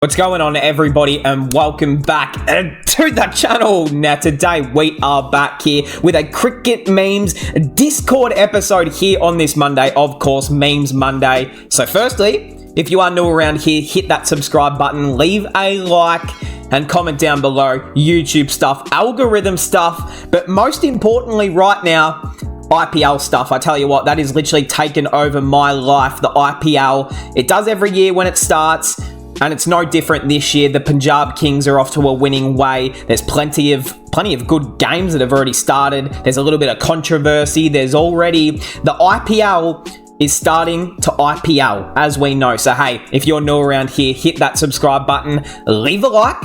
What's going on, everybody, and welcome back to the channel. Now today we are back here with a Cricket Memes Discord episode here on this Monday, of course, Memes Monday. So firstly, if you are new around here, hit that subscribe button, leave a like and comment down below YouTube stuff, algorithm stuff, but most importantly right now, IPL stuff. I tell you what, that is literally taken over my life, the IPL. It does every year when it starts. And it's no different this year. The Punjab Kings are off to a winning way. There's plenty of good games that have already started. There's a little bit of controversy. There's already the IPL is starting to IPL, as we know. So hey, if you're new around here, hit that subscribe button, leave a like,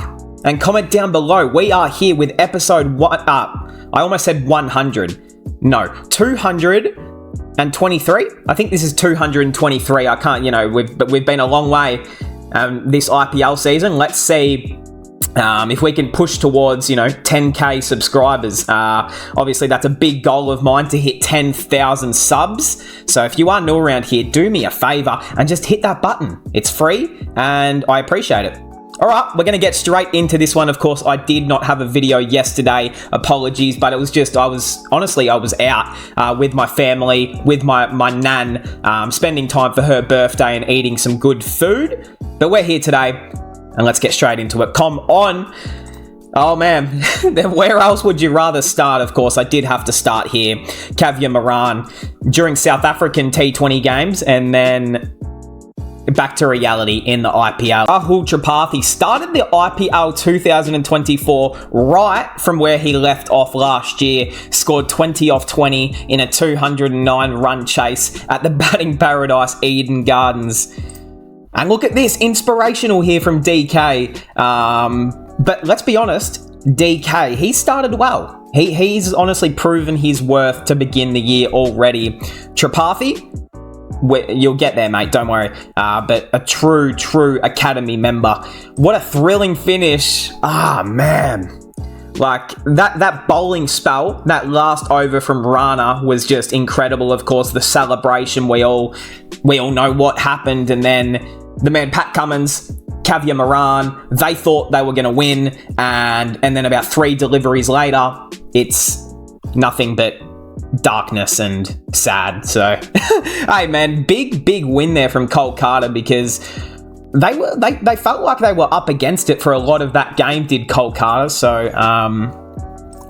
and comment down below. We are here with episode one. I almost said 100. No, 223. I think this is 223. I can't. We've been a long way. This IPL season. Let's see if we can push towards 10k subscribers. Obviously that's a big goal of mine, to hit 10,000 subs. So if you are new around here, do me a favor and just hit that button. It's free and I appreciate it. All right, we're going to get straight into this one. Of course, I did not have a video yesterday. Apologies, but it was just, I was out with my family, with my nan, spending time for her birthday and eating some good food. But we're here today, and let's get straight into it. Come on. Oh, man. Then where else would you rather start? Of course, I did have to start here. Kavya Moran during South African T20 games, and then back to reality in the IPL. Rahul Tripathi started the IPL 2024 right from where he left off last year, scored 20 off 20 in a 209 run chase at the batting paradise Eden Gardens. And look at this, inspirational here from DK. But let's be honest, DK, he started well. He's honestly proven his worth to begin the year already. Tripathi, you'll get there, mate, don't worry. But a true academy member. What a thrilling finish. Man. Like, that bowling spell, that last over from Rana was just incredible. Of course, the celebration, we all know what happened. And then the man Pat Cummins, Kavya Moran, they thought they were going to win. And then about 3 deliveries later, it's nothing but darkness and sad. So hey man, big win there from Clarke, because they felt like they were up against it for a lot of that game, did Clarke. So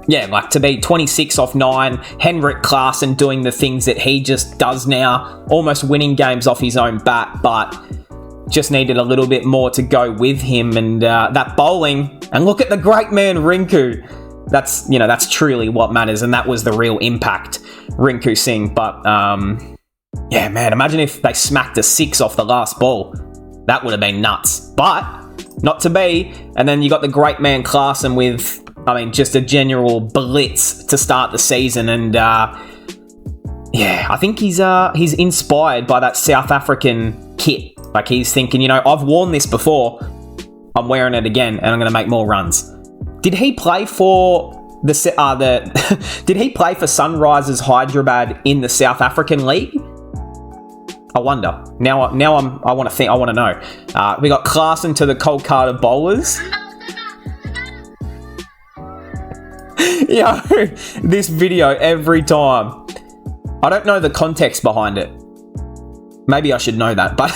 like to be 26 off 9, Henrik Klaasen doing the things that he just does now, almost winning games off his own bat, but just needed a little bit more to go with him. And that bowling, and look at the great man Rinku. That's truly what matters, and that was the real impact, Rinku Singh. But yeah, man, imagine if they smacked a 6 off the last ball. That would have been nuts, but not to be. And then you got the great man Klaasen with, just a general blitz to start the season. And I think he's inspired by that South African kit. Like, he's thinking, I've worn this before, I'm wearing it again, and I'm going to make more runs. Did he play for Did he play for Sunrisers Hyderabad in the South African League? I wonder. Now I want to know. We got Klaasen to the Clarke bowlers. This video every time. I don't know the context behind it. Maybe I should know that, but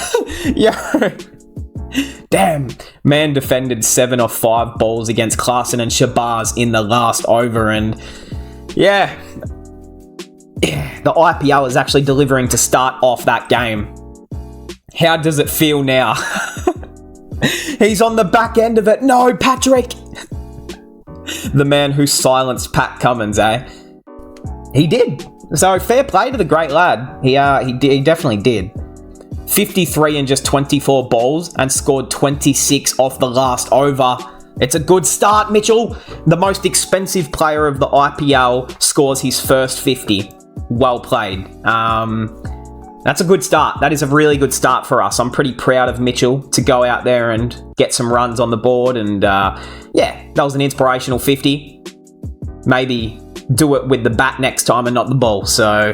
damn, man defended 7 of 5 balls against Klaasen and Shabazz in the last over. And the IPL is actually delivering to start off that game. How does it feel now? He's on the back end of it. No, Patrick! The man who silenced Pat Cummins, eh? He did. So fair play to the great lad. He definitely did. 53 in just 24 balls and scored 26 off the last over. It's a good start, Mitchell. The most expensive player of the IPL scores his first 50. Well played. That's a good start. That is a really good start for us. I'm pretty proud of Mitchell to go out there and get some runs on the board. And that was an inspirational 50. Maybe do it with the bat next time and not the ball. So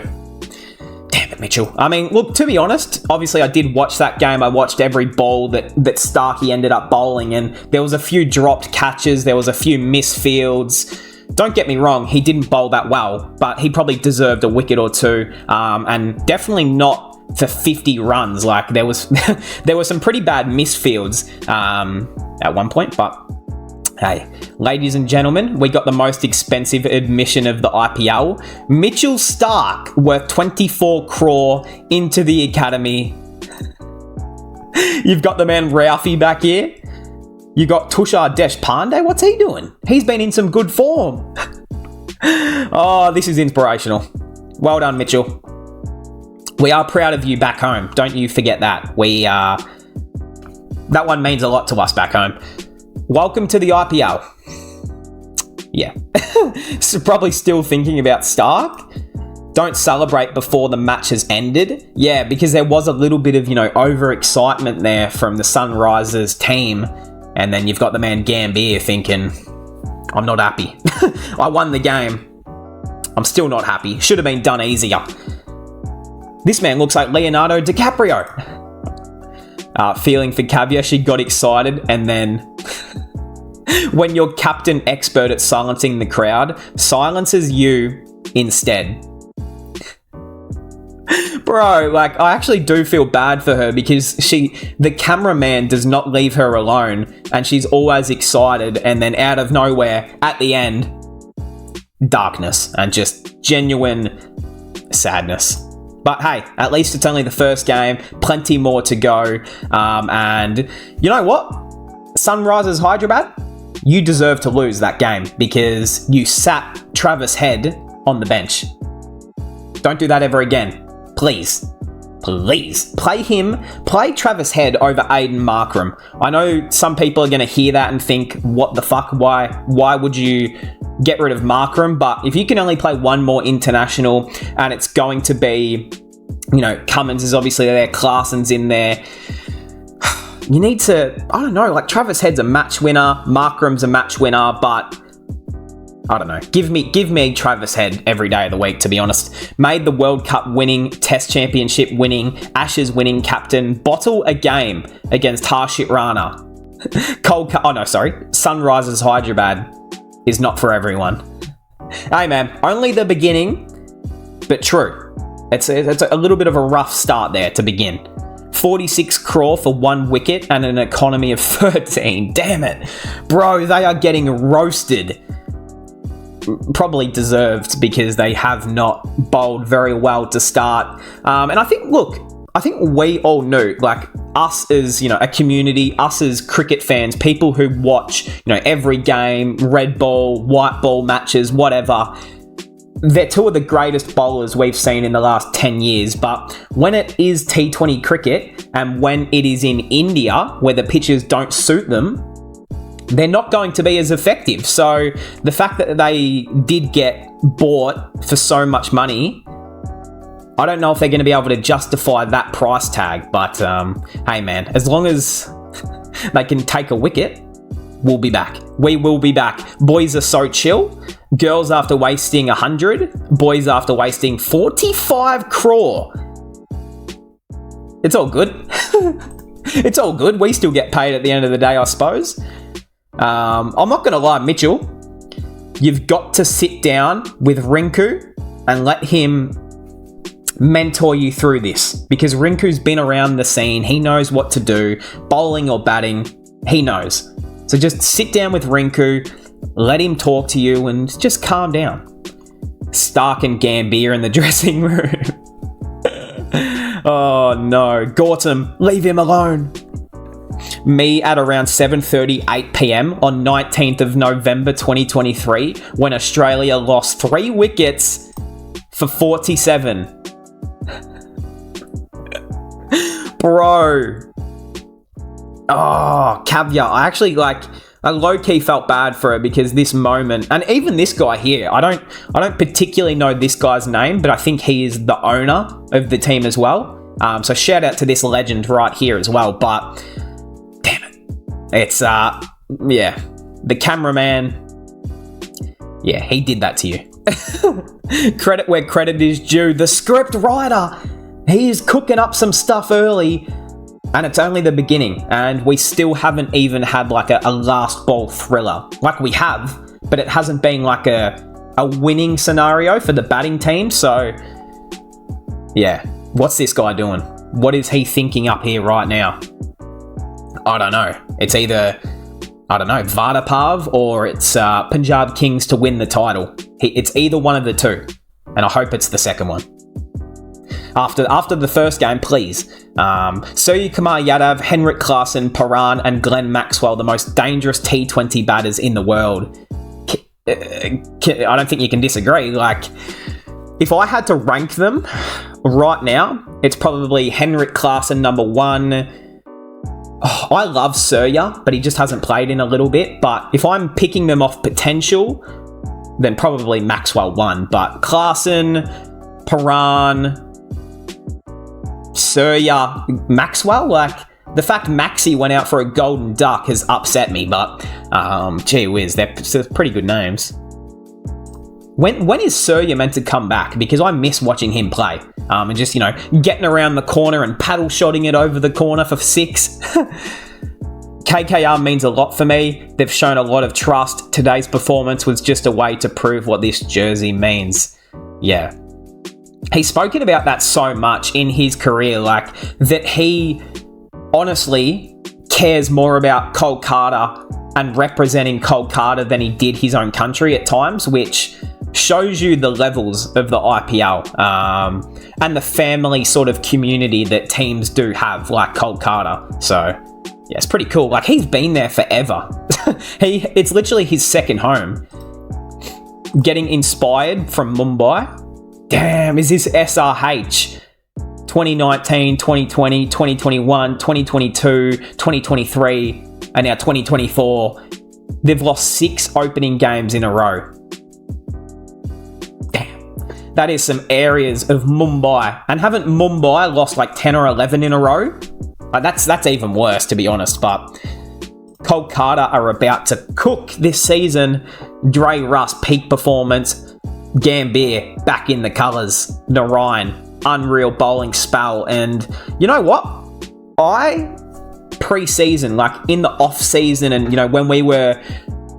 Damn it, Mitchell. I mean, look, to be honest, obviously I did watch that game. I watched every ball that Starkey ended up bowling, and there was a few dropped catches. There was a few misfields. Don't get me wrong, he didn't bowl that well, but he probably deserved a wicket or two, and definitely not for 50 runs. Like, there was there were some pretty bad misfields at one point, but hey, ladies and gentlemen, we got the most expensive admission of the IPL. Mitchell Starke, worth 24 crore, into the academy. You've got the man Ralphie back here. You got Tushar Deshpande. What's he doing? He's been in some good form. Oh, this is inspirational. Well done, Mitchell. We are proud of you back home. Don't you forget that. That one means a lot to us back home. Welcome to the IPL. Yeah. So probably still thinking about Stark. Don't celebrate before the match has ended. Yeah, because there was a little bit of, overexcitement there from the Sunrisers team. And then you've got the man Gambier thinking, I'm not happy. I won the game. I'm still not happy. Should have been done easier. This man looks like Leonardo DiCaprio. Feeling for Caviar, she got excited, and then when your captain expert at silencing the crowd silences you instead. Bro, like, I actually do feel bad for her because the cameraman does not leave her alone, and she's always excited, and then out of nowhere, at the end, darkness and just genuine sadness. But hey, at least it's only the first game, plenty more to go, and you know what? Sunrisers Hyderabad, you deserve to lose that game because you sat Travis Head on the bench. Don't do that ever again. Please. Play Travis Head over Aiden Markram. I know some people are going to hear that and think, what the fuck, why would you get rid of Markram? But if you can only play one more international and it's going to be, Cummins is obviously there, Clarkson's in there, you need to, I don't know, like Travis Head's a match winner, Markram's a match winner, but I don't know. Give me Travis Head every day of the week, to be honest. Made the World Cup winning, Test Championship winning, Ashes winning captain, bottle a game against Harshit Rana. Sunrisers Hyderabad is not for everyone. Hey man, only the beginning, but true. It's a little bit of a rough start there to begin. 46 crore for one wicket and an economy of 13. Damn it. Bro, they are getting roasted. Probably deserved because they have not bowled very well to start. And I think we all knew, like us as, a community, us as cricket fans, people who watch, every game, red ball, white ball matches, whatever. They're two of the greatest bowlers we've seen in the last 10 years. But when it is T20 cricket and when it is in India where the pitches don't suit them, they're not going to be as effective. So the fact that they did get bought for so much money, I don't know if they're going to be able to justify that price tag. But hey man, as long as they can take a wicket, we'll be back. We will be back. Boys are so chill. Girls after wasting 100. Boys after wasting 45 crore. It's all good. It's all good. We still get paid at the end of the day, I suppose. I'm not going to lie, Mitchell, you've got to sit down with Rinku and let him mentor you through this, because Rinku's been around the scene. He knows what to do, bowling or batting, he knows. So just sit down with Rinku, let him talk to you and just calm down. Stark and Gambier in the dressing room. Oh no, Gautam, leave him alone. Me at around 7:30, 8 p.m. on 19th of November 2023 when Australia lost 3 wickets for 47. Bro. Oh, Caviar. I low-key felt bad for her because this moment, and even this guy here, I don't particularly know this guy's name, but I think he is the owner of the team as well. So shout out to this legend right here as well, but damn it. It's, the cameraman, yeah, he did that to you. Credit where credit is due. The script writer, he is cooking up some stuff early, and it's only the beginning, and we still haven't even had like a last ball thriller. Like we have, but it hasn't been like a winning scenario for the batting team. So yeah, what's this guy doing? What is he thinking up here right now? I don't know. It's either, I don't know, Vadapav, or it's Punjab Kings to win the title. It's either one of the two, and I hope it's the second one. After the first game, please. Surya Kumar Yadav, Henrik Klaasen, Paran, and Glenn Maxwell, the most dangerous T20 batters in the world. I don't think you can disagree. Like, if I had to rank them right now, it's probably Henrik Klaasen number 1. Oh, I love Surya, but he just hasn't played in a little bit. But if I'm picking them off potential, then probably Maxwell 1. But Klaasen, Paran, Surya, Maxwell, like, the fact Maxi went out for a golden duck has upset me, but gee whiz, they're pretty good names. When is Surya meant to come back? Because I miss watching him play. And just, getting around the corner and paddle shotting it over the corner for 6. KKR means a lot for me. They've shown a lot of trust. Today's performance was just a way to prove what this jersey means. Yeah. He's spoken about that so much in his career, like, that he honestly cares more about Kolkata and representing Kolkata than he did his own country at times, which shows you the levels of the IPL and the family sort of community that teams do have, like Kolkata. So yeah, it's pretty cool. Like, he's been there forever. It's literally his second home. Getting inspired from Mumbai. Damn, is this SRH? 2019, 2020, 2021, 2022, 2023, and now 2024. They've lost 6 opening games in a row. Damn. That is some areas of Mumbai. And haven't Mumbai lost like 10 or 11 in a row? That's even worse, to be honest. But Kolkata are about to cook this season. Dre Russ, peak performance. Gambhir, back in the colours. Narayan, unreal bowling spell. And you know what? Pre-season, like in the off-season, and when we were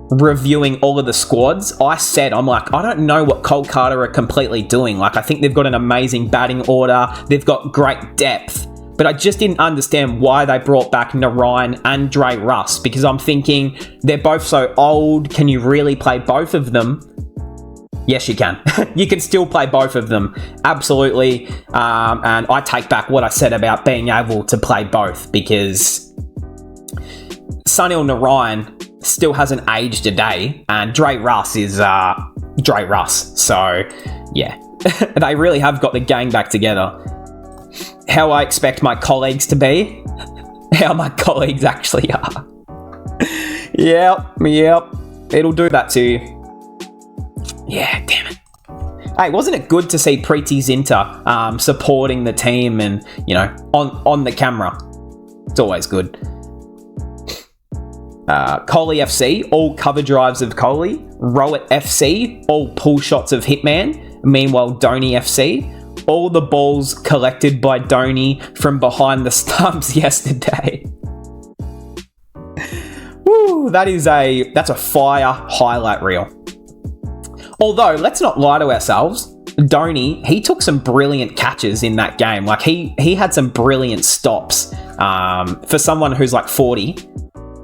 reviewing all of the squads, I'm like, I don't know what Kolkata are completely doing. Like, I think they've got an amazing batting order. They've got great depth. But I just didn't understand why they brought back Narayan and Dre Russ, because I'm thinking they're both so old. Can you really play both of them? Yes, you can. You can still play both of them. Absolutely. And I take back what I said about being able to play both, because Sunil Narayan still hasn't aged a day, and Dre Russ is Dre Russ. So, yeah. They really have got the gang back together. How I expect my colleagues to be. How my colleagues actually are. Yep. It'll do that to you. Yeah, damn it. Hey, wasn't it good to see Preeti Zinta supporting the team and, on the camera? It's always good. Kohli FC, all cover drives of Kohli. Rowett FC, all pull shots of Hitman. Meanwhile, Dhoni FC, all the balls collected by Dhoni from behind the stumps yesterday. Woo, that's a fire highlight reel. Although, let's not lie to ourselves, Dhoni, he took some brilliant catches in that game. Like, he had some brilliant stops. For someone who's like 40,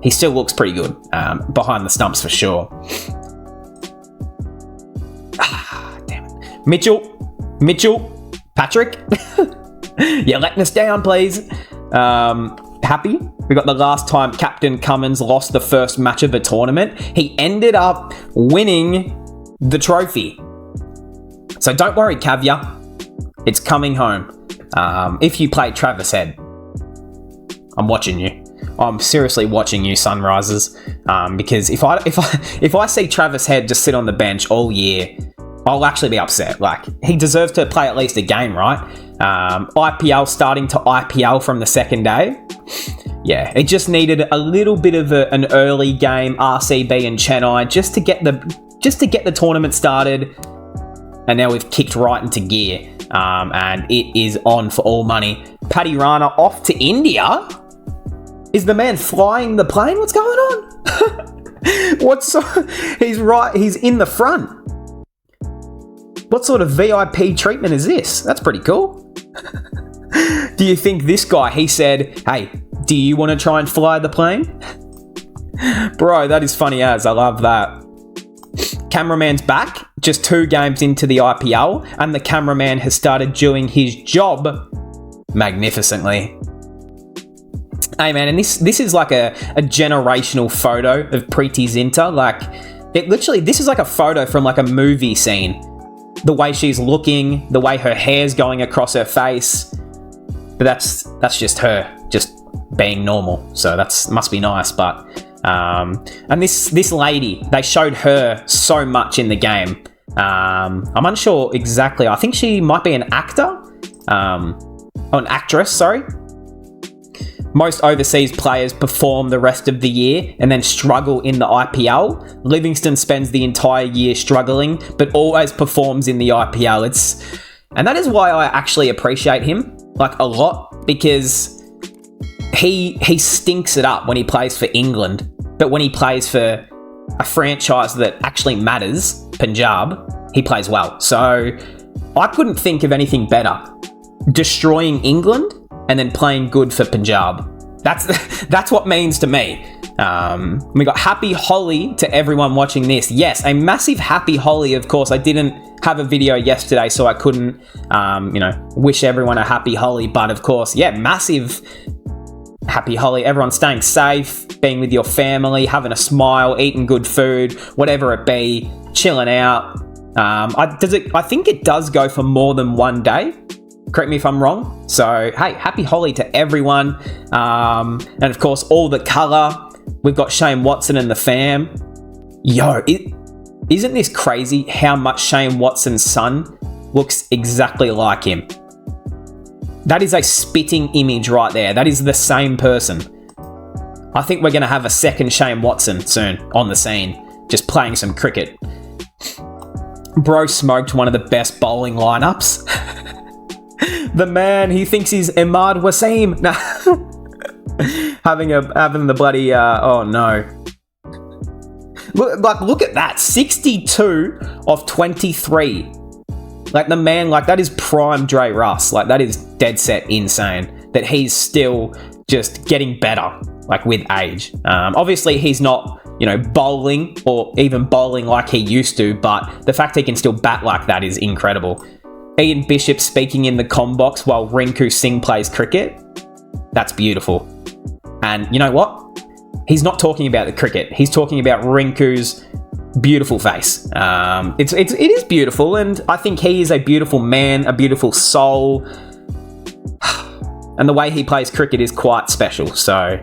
he still looks pretty good behind the stumps for sure. Damn it. Mitchell, Patrick, you're letting us down, please. Happy? We got the last time Captain Cummins lost the first match of the tournament. He ended up winning the trophy. So don't worry, Caviar. It's coming home. If you play Travis Head, I'm watching you. I'm seriously watching you, Sunrisers. Because if I see Travis Head just sit on the bench all year, I'll actually be upset. Like, he deserves to play at least a game, right? IPL starting to IPL from the second day. Yeah, it just needed a little bit of an early game, RCB and Chennai, just to get the tournament started. and now we've kicked right into gear, and it is on for all money. Paddy Rana off to India? Is the man flying the plane? What's going on? He's in the front. What sort of VIP treatment is this? That's pretty cool. Do you think this guy, he said, hey, do you want to try and fly the plane? Bro, that is funny as. I love that. Cameraman's back, just 2 games into the IPL, and the cameraman has started doing his job magnificently. Hey man, and this is like a generational photo of Preeti Zinta. Like, this is like a photo from like a movie scene. The way she's looking, the way her hair's going across her face. But that's just her, just being normal. So must be nice. But and this lady, they showed her so much in the game. I'm unsure exactly. I think she might be an actor, an actress. Sorry. Most overseas players perform the rest of the year and then struggle in the IPL. Livingston spends the entire year struggling, but always performs in the IPL. And that is why I actually appreciate him, like, a lot, because he stinks it up when he plays for England, but when he plays for a franchise that actually matters, Punjab, he plays well. So I couldn't think of anything better. Destroying England and then playing good for Punjab. That's what it means to me. We got happy Holi to everyone watching this. Yes, a massive happy Holi, of course. I didn't have a video yesterday, so I couldn't, wish everyone a happy Holi. But of course, yeah, massive happy Holi. Everyone staying safe, being with your family, having a smile, eating good food, whatever it be, chilling out. I think it does go for more than 1 day. Correct me if I'm wrong. So, hey, happy Holi to everyone. And of course, all the colour. We've got Shane Watson and the fam. Yo, isn't this crazy how much Shane Watson's son looks exactly like him? That is a spitting image right there. That is the same person. I think we're going to have a second Shane Watson soon on the scene, just playing some cricket. Bro smoked one of the best bowling lineups. The man, he thinks he's Imad Wasim. having the bloody, oh no. Look at that, 62 of 23. Like, the man, like, that is prime Dre Russ. Like, that is dead set insane that he's still just getting better, like, with age. Obviously, he's not, bowling or even bowling like he used to, but the fact he can still bat like that is incredible. Ian Bishop speaking in the comm box while Rinku Singh plays cricket. That's beautiful. And you know what? He's not talking about the cricket. He's talking about Rinku's beautiful face. It is beautiful, and I think he is a beautiful man, a beautiful soul. And the way he plays cricket is quite special. So,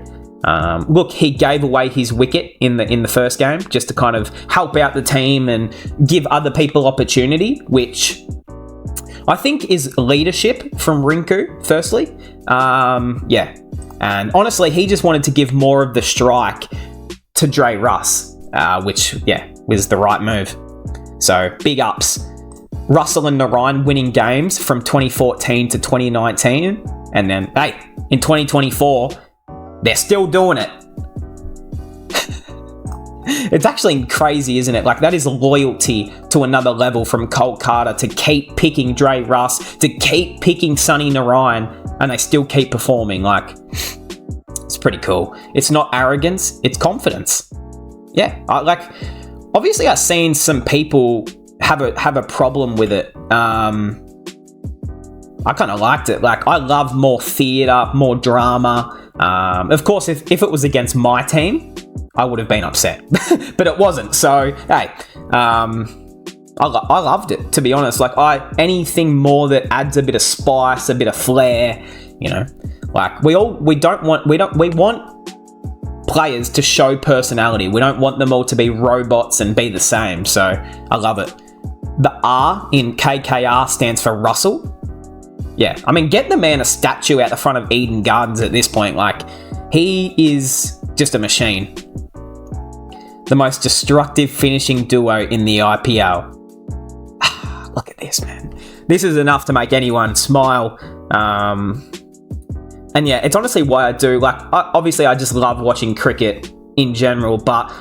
look, he gave away his wicket in the first game just to kind of help out the team and give other people opportunity, which I think is leadership from Rinku, firstly. Yeah. And honestly, he just wanted to give more of the strike to Dre Russ, which, yeah, was the right move. So, big ups. Russell and Narayan winning games from 2014 to 2019. And then, hey, in 2024, they're still doing it. It's actually crazy, isn't it? Like, that is loyalty to another level from Colt Carter to keep picking Dre Russ, to keep picking Sonny Narayan, and they still keep performing. Like, it's pretty cool. It's not arrogance, it's confidence. Yeah, obviously I've seen some people have a problem with it. I kind of liked it. Like, I love more theatre, more drama. Of course, if it was against my team, I would have been upset, but it wasn't. So, hey, I loved it, to be honest. Like, anything more that adds a bit of spice, a bit of flair, like, we want players to show personality. We don't want them all to be robots and be the same. So, I love it. The R in KKR stands for Russell. Yeah, I mean, get the man a statue out the front of Eden Gardens at this point. Like, he is just a machine. The most destructive finishing duo in the IPL. look at this, man. This is enough to make anyone smile. And yeah, it's honestly why I do. Like, obviously, I just love watching cricket in general, but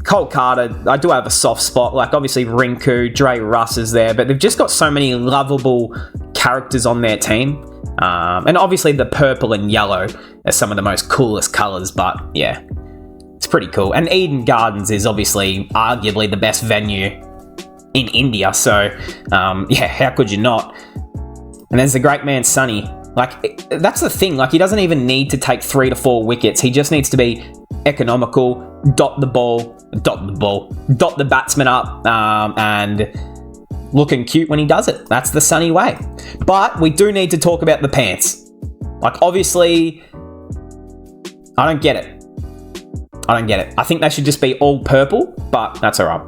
Clarke, I do have a soft spot. Like, obviously, Rinku, Dre Russ is there, but they've just got so many lovable characters on their team. And obviously, the purple and yellow are some of the most coolest colours, but yeah, it's pretty cool. And Eden Gardens is obviously arguably the best venue in India, so yeah, how could you not? And there's the great man Sunny. Like, that's the thing. Like, he doesn't even need to take 3 to 4 wickets. He just needs to be economical, dot the batsman up, and looking cute when he does it. That's the Sunny way. But we do need to talk about the pants. Like, obviously, I don't get it. I think they should just be all purple, but that's all right.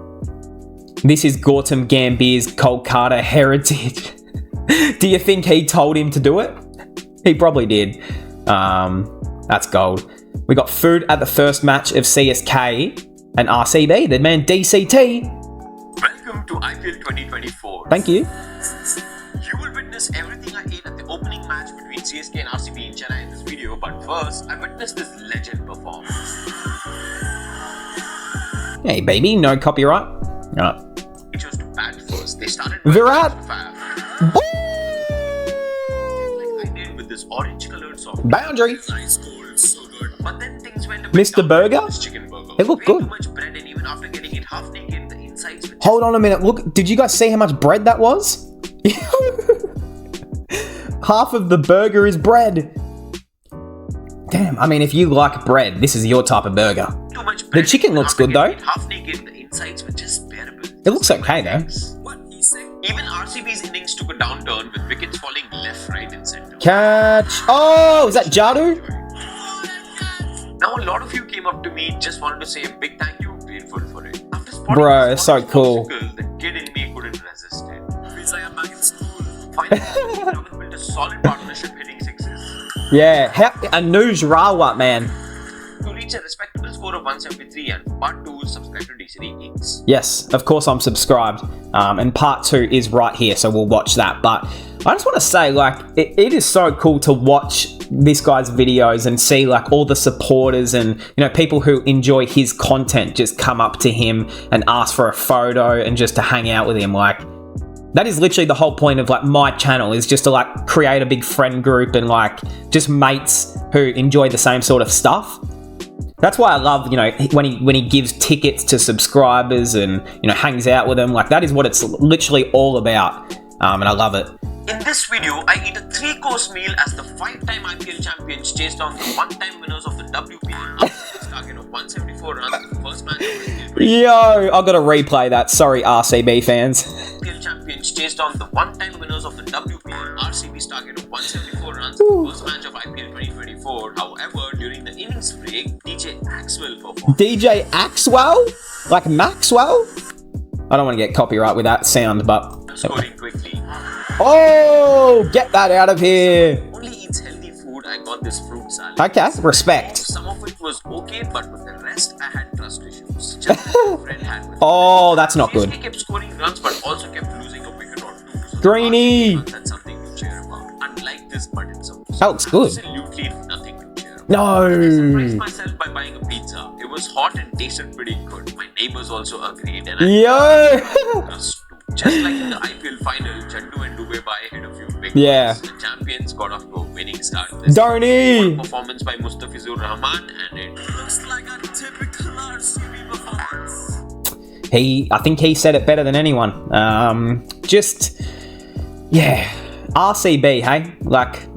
This is Gautam Gambhir's Kolkata heritage. Do you think he told him to do it? He probably did. That's gold. We got food at the first match of CSK and RCB. The man DCT. Welcome to IPL 2024. Thank you. You will witness everything I ate at the opening match between CSK and RCB in Chennai in this video. But first, I witnessed this legend perform. Hey, baby, no copyright. Right. They chose to bat first. They started Virat. This orange-colored song. Boundary. Nice goal, so good. But then things went a bit Mr. down Burger? with this chicken burger. It looked Way good. Too much bread, and even after getting it half naked, the insides were Hold on a minute. Look, did you guys see how much bread that was? Half of the burger is bread. Damn, I mean, if you like bread, this is your type of burger. too much bread. The chicken looks good, though. Half naked, the insides were just bearable. It looks okay, though. What he said. Even RCB's innings took a downturn with wickets falling left, right, and centre. Catch. Oh, is that Jadu? Now a lot of you came up to me, just wanted to say a big thank you, grateful for it. After spotting Bro, this it's so orange cool. popsicle, the kid in me couldn't resist it. Feels like I'm back in school. Finally, Ravin built a solid partnership hitting sixes. Yeah, Anuj Rawat, man. To reach a respectable score of 173, and part 2 subscribe to DC Geeks. Yes, of course I'm subscribed. And part 2 is right here, so we'll watch that. But I just want to say, like, it is so cool to watch this guy's videos and see, like, all the supporters and, you know, people who enjoy his content just come up to him and ask for a photo and just to hang out with him. Like, that is literally the whole point of, like, my channel, is just to, like, create a big friend group and, like, just mates who enjoy the same sort of stuff. That's why I love, you know, when he gives tickets to subscribers and, you know, hangs out with them. Like, that is what it's literally all about. And I love it. In this video, I eat a 3-course meal as the 5-time IPL champions chased down the 1-time winners of the WPL after a target of 174 runs in the first match of IPL 20. Yo, I gotta replay that. Sorry, RCB fans. IPL champions chased down the 1-time winners of the WPL. RCB's target of 174 runs in the first match of IPL 2024. However, during the innings break, DJ Axwell performed. DJ Axwell? Like Maxwell? I don't want to get copyright with that sound, but... Scoring quickly. Oh, get that out of here. Only eats healthy food. I got this fruit salad. Okay, respect. Some of it was okay, but with the rest, I had trust issues. Just like my friend had with Oh, that's not good. CSK kept scoring runs, but also kept losing a wicket or two. So Greeny. That's something to cheer about. Unlike this, but it's That looks good. absolutely nothing to cheer about. No. I surprised myself by buying a pizza. It was hot and tasted pretty good. My neighbors also agreed, and I Yo. trust too. Just like in the IPL final, Chandu and Dubey hit a few big Yeah. ones. The champions got off to a winning start. Dhoni. Performance by Mustafizur Rahman, and it looks like a typical RCB performance. I think he said it better than anyone. Yeah, RCB, hey? Like,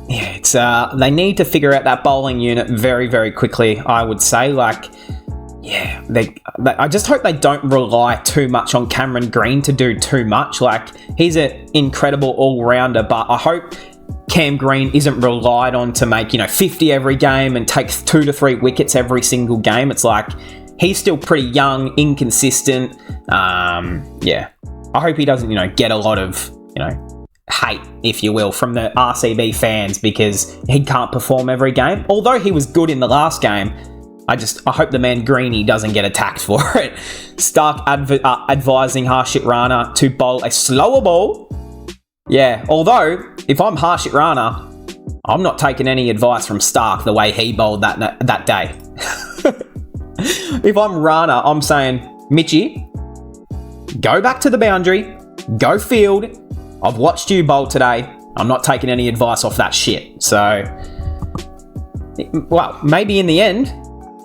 yeah, it's, they need to figure out that bowling unit very, very quickly, I would say. Like, yeah, I just hope they don't rely too much on Cameron Green to do too much. Like, he's an incredible all-rounder, but I hope Cam Green isn't relied on to make, 50 every game and take 2 to 3 wickets every single game. It's like, he's still pretty young, inconsistent. Yeah, I hope he doesn't, get a lot of, hate, if you will, from the RCB fans because he can't perform every game. Although he was good in the last game, I hope the man Greeny doesn't get attacked for it. Starke advising Harshit Rana to bowl a slower ball. Yeah, although, if I'm Harshit Rana, I'm not taking any advice from Starke the way he bowled that day. If I'm Rana, I'm saying, Mitchie, go back to the boundary, go field. I've watched you bowl today. I'm not taking any advice off that shit. So, well, maybe in the end,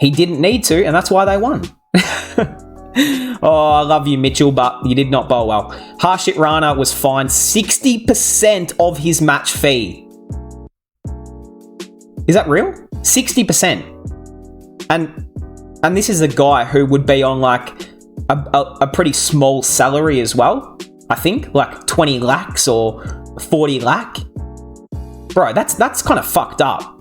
he didn't need to, and that's why they won. Oh, I love you, Mitchell, but you did not bowl well. Harshit Rana was fined 60% of his match fee. Is that real? 60%. And this is a guy who would be on like a pretty small salary as well. I think like 20 lakhs or 40 lakh. Bro, that's kind of fucked up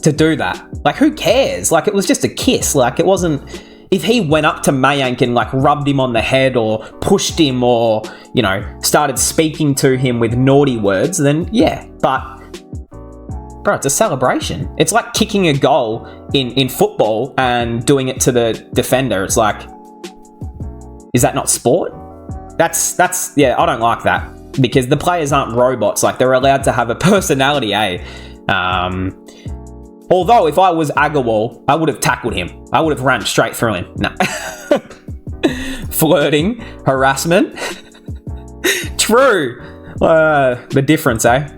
to do that. Like, who cares? Like, it was just a kiss. Like, it wasn't... If he went up to Mayank and, like, rubbed him on the head or pushed him or, you know, started speaking to him with naughty words, then, yeah. But, bro, it's a celebration. It's like kicking a goal in football and doing it to the defender. It's like, is that not sport? That's yeah, I don't like that. Because the players aren't robots. Like, they're allowed to have a personality, eh? Although, if I was Agarwal, I would have tackled him. I would have run straight through him. No. Flirting, harassment. True. The difference, eh?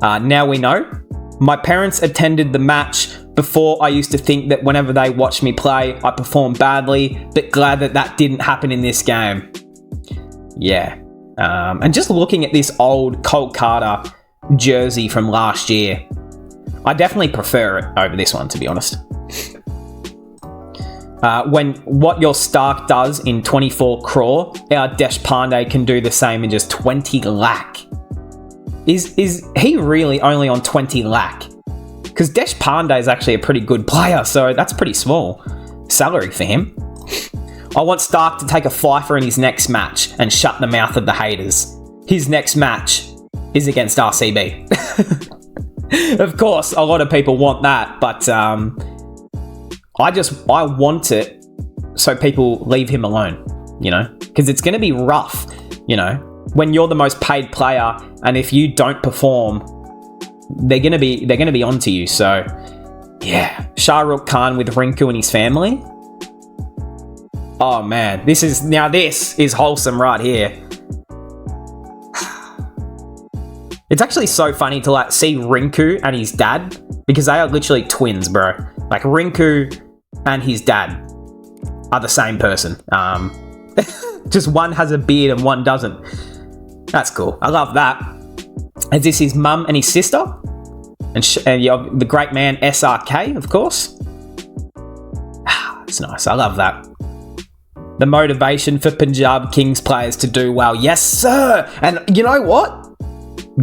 Now we know. My parents attended the match. Before, I used to think that whenever they watched me play, I performed badly, but glad that didn't happen in this game. Yeah. And just looking at this old Kolkata jersey from last year, I definitely prefer it over this one, to be honest. When what your Starke does in 24 crore, our Deshpande can do the same in just 20 lakh. Is he really only on 20 lakh? Because Deshpande is actually a pretty good player, so that's pretty small salary for him. I want Starke to take a fifer in his next match and shut the mouth of the haters. His next match is against RCB. Of course, a lot of people want that, but I want it so people leave him alone, you know? Because it's going to be rough, you know? When you're the most paid player, and if you don't perform, they're going to be onto you. So, yeah, Shah Rukh Khan with Rinku and his family. Oh man, this is wholesome right here. It's actually so funny to like see Rinku and his dad, because they are literally twins, bro. Like, Rinku and his dad are the same person. Just one has a beard and one doesn't. That's cool. I love that. Is this his mum and his sister? And the great man SRK, of course. It's nice. I love that. The motivation for Punjab Kings players to do well. Yes, sir. And you know what?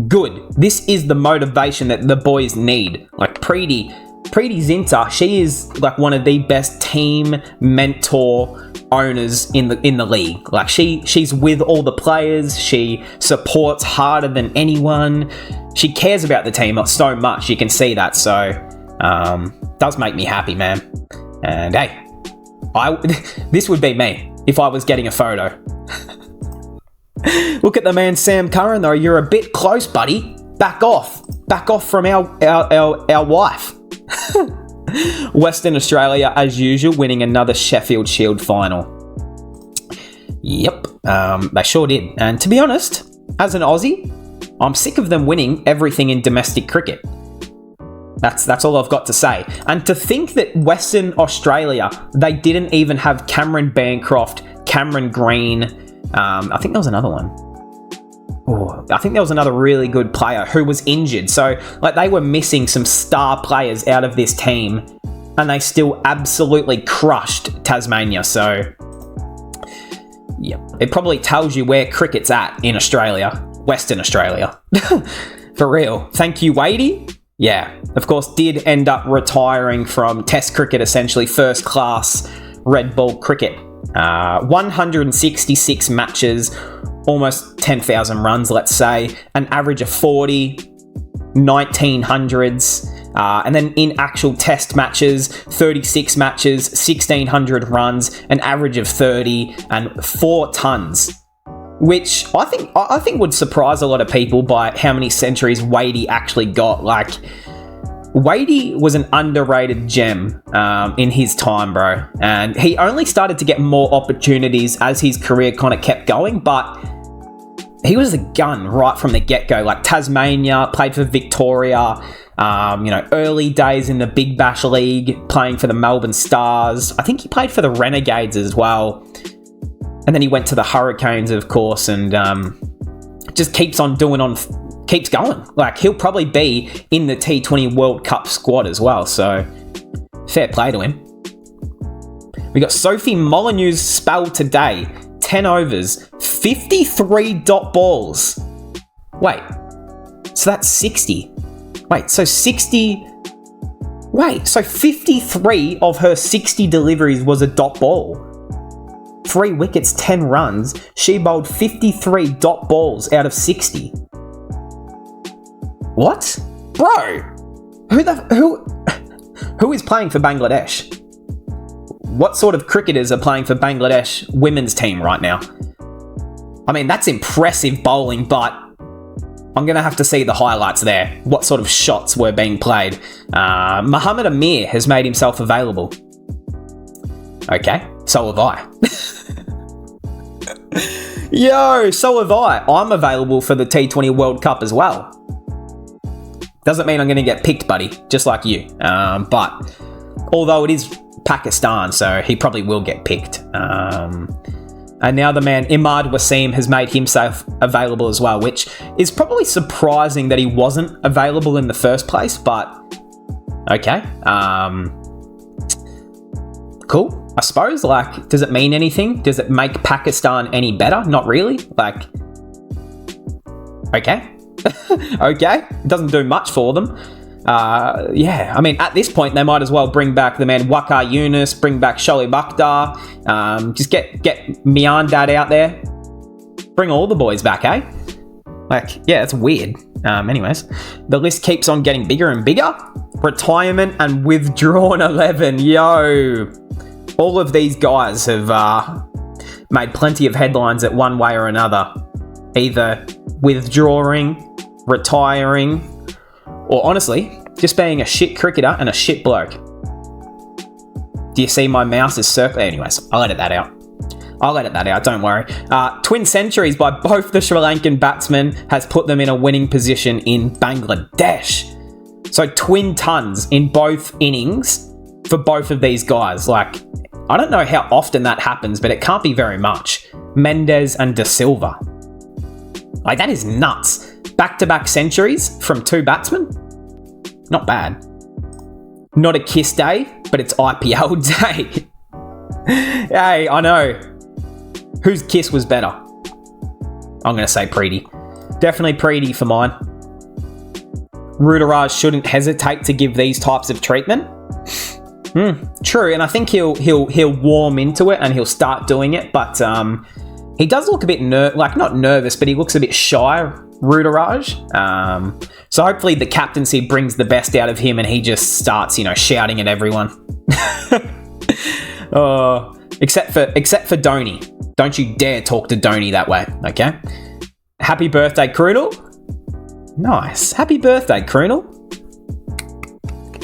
Good. This is the motivation that the boys need. Like Preeti Zinta, she is like one of the best team mentor owners in the league. Like she's with all the players. She supports harder than anyone. She cares about the team so much. You can see that. So does make me happy, man. And hey, this would be me if I was getting a photo. Look at the man Sam Curran though. You're a bit close, buddy. Back off from our wife. Western Australia, as usual, winning another Sheffield Shield final. Yep, they sure did. And to be honest, as an Aussie, I'm sick of them winning everything in domestic cricket. That's all I've got to say. And to think that Western Australia, they didn't even have Cameron Bancroft, Cameron Green. I think there was another one. Oh, I think there was another really good player who was injured. So, like, they were missing some star players out of this team, and they still absolutely crushed Tasmania. So, yeah, it probably tells you where cricket's at in Australia, Western Australia. For real. Thank you, Wadey. Yeah, of course, did end up retiring from Test cricket, essentially first class red ball cricket. 166 matches, almost 10,000 runs, let's say, an average of 40, 1900s, And then in actual test matches, 36 matches, 1,600 runs, an average of 30 and 4 tons. Which I think would surprise a lot of people by how many centuries Wadey actually got. Like, Wadey was an underrated gem in his time, bro. And he only started to get more opportunities as his career kind of kept going, but he was a gun right from the get-go. Like, Tasmania, played for Victoria, early days in the Big Bash League, playing for the Melbourne Stars. I think he played for the Renegades as well. And then he went to the Hurricanes, of course, and just keeps going. Like, he'll probably be in the T20 World Cup squad as well, so fair play to him. We got Sophie Molyneux's spell today. 10 overs, 53 dot balls. Wait, so that's 60. So 53 of her 60 deliveries was a dot ball. 3 wickets, 10 runs. She bowled 53 dot balls out of 60. What? Bro, who is playing for Bangladesh? What sort of cricketers are playing for Bangladesh women's team right now? I mean, that's impressive bowling, but I'm going to have to see the highlights there. What sort of shots were being played? Muhammad Amir has made himself available. Okay, so have I. Yo, so have I. I'm available for the T20 World Cup as well. Doesn't mean I'm going to get picked, buddy, just like you. But although it is Pakistan, so he probably will get picked. And now the man Imad Wasim has made himself available as well, which is probably surprising that he wasn't available in the first place, but okay. Cool. I suppose, like, does it mean anything? Does it make Pakistan any better? Not really. Like, okay. Okay. It doesn't do much for them. Yeah, I mean, at this point, they might as well bring back the man Waqar Yunus, bring back Shoaib Akhtar, just get Miandad out there. Bring all the boys back, eh? Like, yeah, it's weird. Anyways, the list keeps on getting bigger and bigger. Retirement and withdrawn 11. Yo, all of these guys have made plenty of headlines at one way or another. Either withdrawing, retiring, or honestly, just being a shit cricketer and a shit bloke. Do you see my mouse is circling? Anyways, I'll edit that out. Don't worry. Twin centuries by both the Sri Lankan batsmen has put them in a winning position in Bangladesh. So twin tons in both innings for both of these guys. Like, I don't know how often that happens, but it can't be very much. Mendes and De Silva. Like, that is nuts. Back-to-back centuries from 2 batsmen? Not bad. Not a kiss day, but it's IPL day. Hey, I know. Whose kiss was better? I'm going to say Preety. Definitely Preety for mine. Ruturaj shouldn't hesitate to give these types of treatment. True, and I think he'll warm into it and he'll start doing it, but he does look a bit not nervous, but he looks a bit shy, Ruturaj. So hopefully the captaincy brings the best out of him and he just starts, shouting at everyone. Except for Dhoni. Don't you dare talk to Dhoni that way, okay? Happy birthday, Krunel. Nice. Happy birthday, Krunel.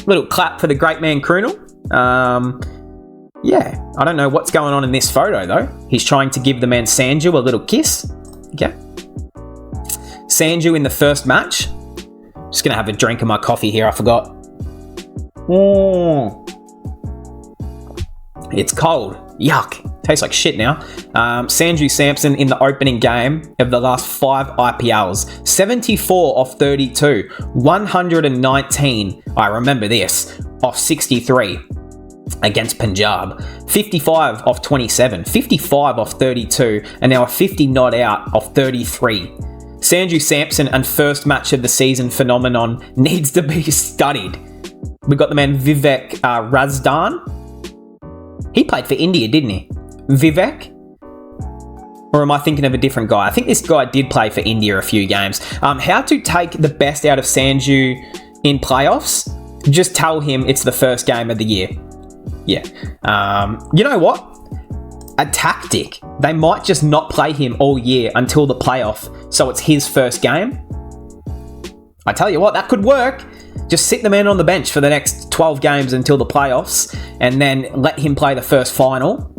Little clap for the great man Krunel. Yeah, I don't know what's going on in this photo, though. He's trying to give the man Sanju a little kiss. Okay. Sanju in the first match. Just going to have a drink of my coffee here. I forgot. It's cold. Yuck. Tastes like shit now. Sanju Samson in the opening game of the last 5 IPLs. 74 off 32. 119, I remember this, off 63 against Punjab. 55 off 27. 55 off 32. And now a 50 not out off 33. Sanju Samson and first match of the season phenomenon needs to be studied. We've got the man Vivek Razdan. He played for India, didn't he? Vivek? Or am I thinking of a different guy? I think this guy did play for India a few games. How to take the best out of Sanju in playoffs. Just tell him it's the first game of the year. Yeah. You know what? A tactic. They might just not play him all year until the playoff, so it's his first game. I tell you what, that could work. Just sit the man on the bench for the next 12 games until the playoffs, and then let him play the first final,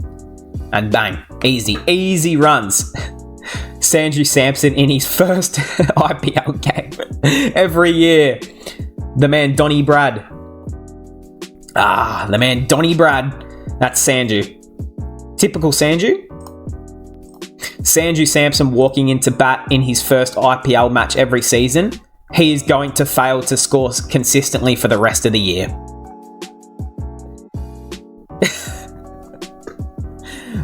and bang, easy runs. Sanju Samson in his first IPL game every year. The man Donny Brad. The man Donny Brad. That's Sanju. Typical Sanju. Sanju Samson walking into bat in his first IPL match every season. He is going to fail to score consistently for the rest of the year.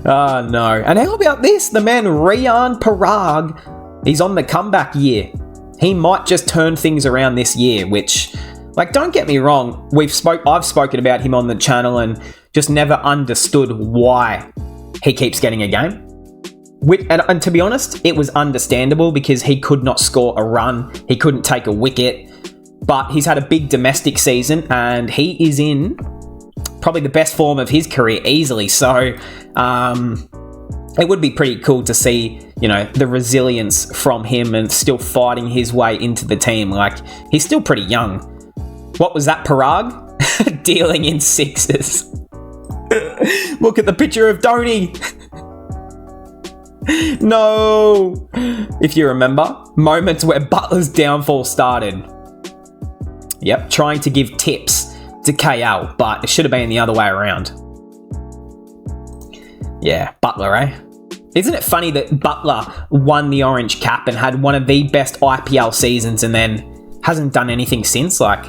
Oh no. And how about this? The man Rian Parag, he's on the comeback year. He might just turn things around this year, which, like, don't get me wrong, I've spoken about him on the channel and just never understood why he keeps getting a game. And to be honest, it was understandable because he could not score a run, he couldn't take a wicket, but he's had a big domestic season and he is in probably the best form of his career easily. So it would be pretty cool to see, you know, the resilience from him and still fighting his way into the team. Like, he's still pretty young. What was that, Parag? Dealing in sixes. Look at the picture of Dhoni. No. If you remember, moments where Butler's downfall started. Yep, trying to give tips to KL, but it should have been the other way around. Yeah, Butler, eh? Isn't it funny that Butler won the orange cap and had one of the best IPL seasons and then hasn't done anything since? Like,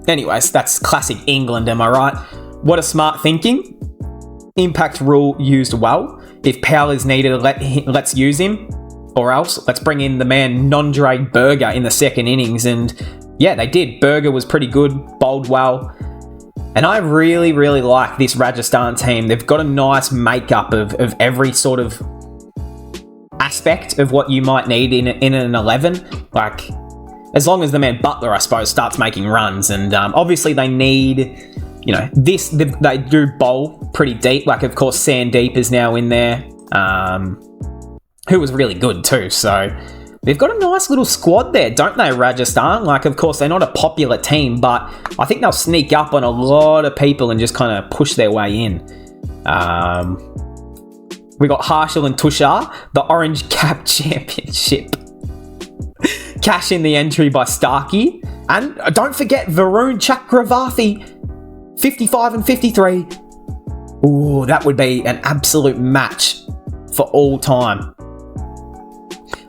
anyways, that's classic England, am I right? What a smart thinking. Impact rule used well. If power is needed, let's use him. Or else, let's bring in the man Nondre Berger in the second innings. And yeah, they did. Berger was pretty good, bowled well. And I really, really like this Rajasthan team. They've got a nice makeup of every sort of aspect of what you might need in an 11. Like, as long as the man Butler, I suppose, starts making runs. And obviously they need, you know, they do bowl pretty deep. Like, of course, Sandeep is now in there, who was really good too. So they've got a nice little squad there, don't they, Rajasthan? Like, of course, they're not a popular team, but I think they'll sneak up on a lot of people and just kind of push their way in. We got Harshal and Tushar, the Orange Cap Championship. Cash in the entry by Starkey. And don't forget Varun Chakravarthi, 55 and 53. Ooh, that would be an absolute match for all time.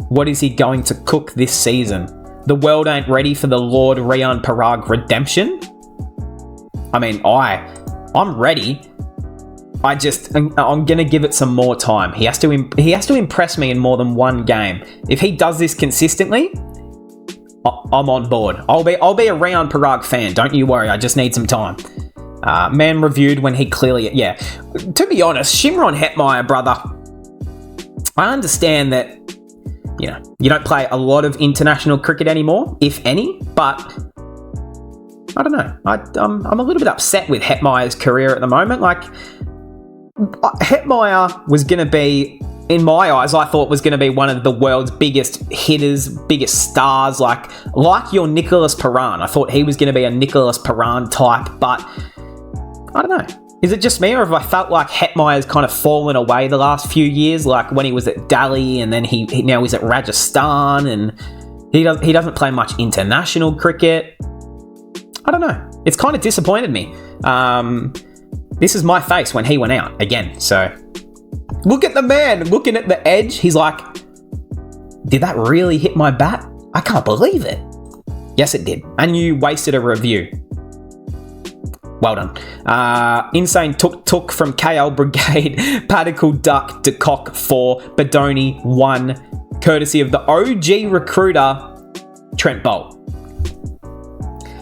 What is he going to cook this season? The world ain't ready for the Lord Rian Parag redemption. I mean, I'm ready. I'm gonna give it some more time. He has to impress me in more than one game. If he does this consistently, I'm on board. I'll be a Rian Parag fan. Don't you worry. I just need some time. Man reviewed when he clearly... Yeah. To be honest, Shimron Hetmeyer, brother, I understand that, you know, you don't play a lot of international cricket anymore, if any, but I don't know. I'm a little bit upset with Hetmeyer's career at the moment. Like, Hetmeyer was going to be, in my eyes, I thought was going to be one of the world's biggest hitters, biggest stars, like your Nicholas Paran. I thought he was going to be a Nicholas Paran type, but I don't know. Is it just me, or have I felt like Hetmeyer's kind of fallen away the last few years? Like when he was at Delhi, and then he now he's at Rajasthan, and he doesn't play much international cricket. I don't know. It's kind of disappointed me. This is my face when he went out again. So look at the man looking at the edge. He's like, did that really hit my bat? I can't believe it. Yes, it did. And you wasted a review. Well done. Insane took from KL Brigade, Padicle Duck to Cock 4, Badoni 1, courtesy of the OG recruiter, Trent Bolt.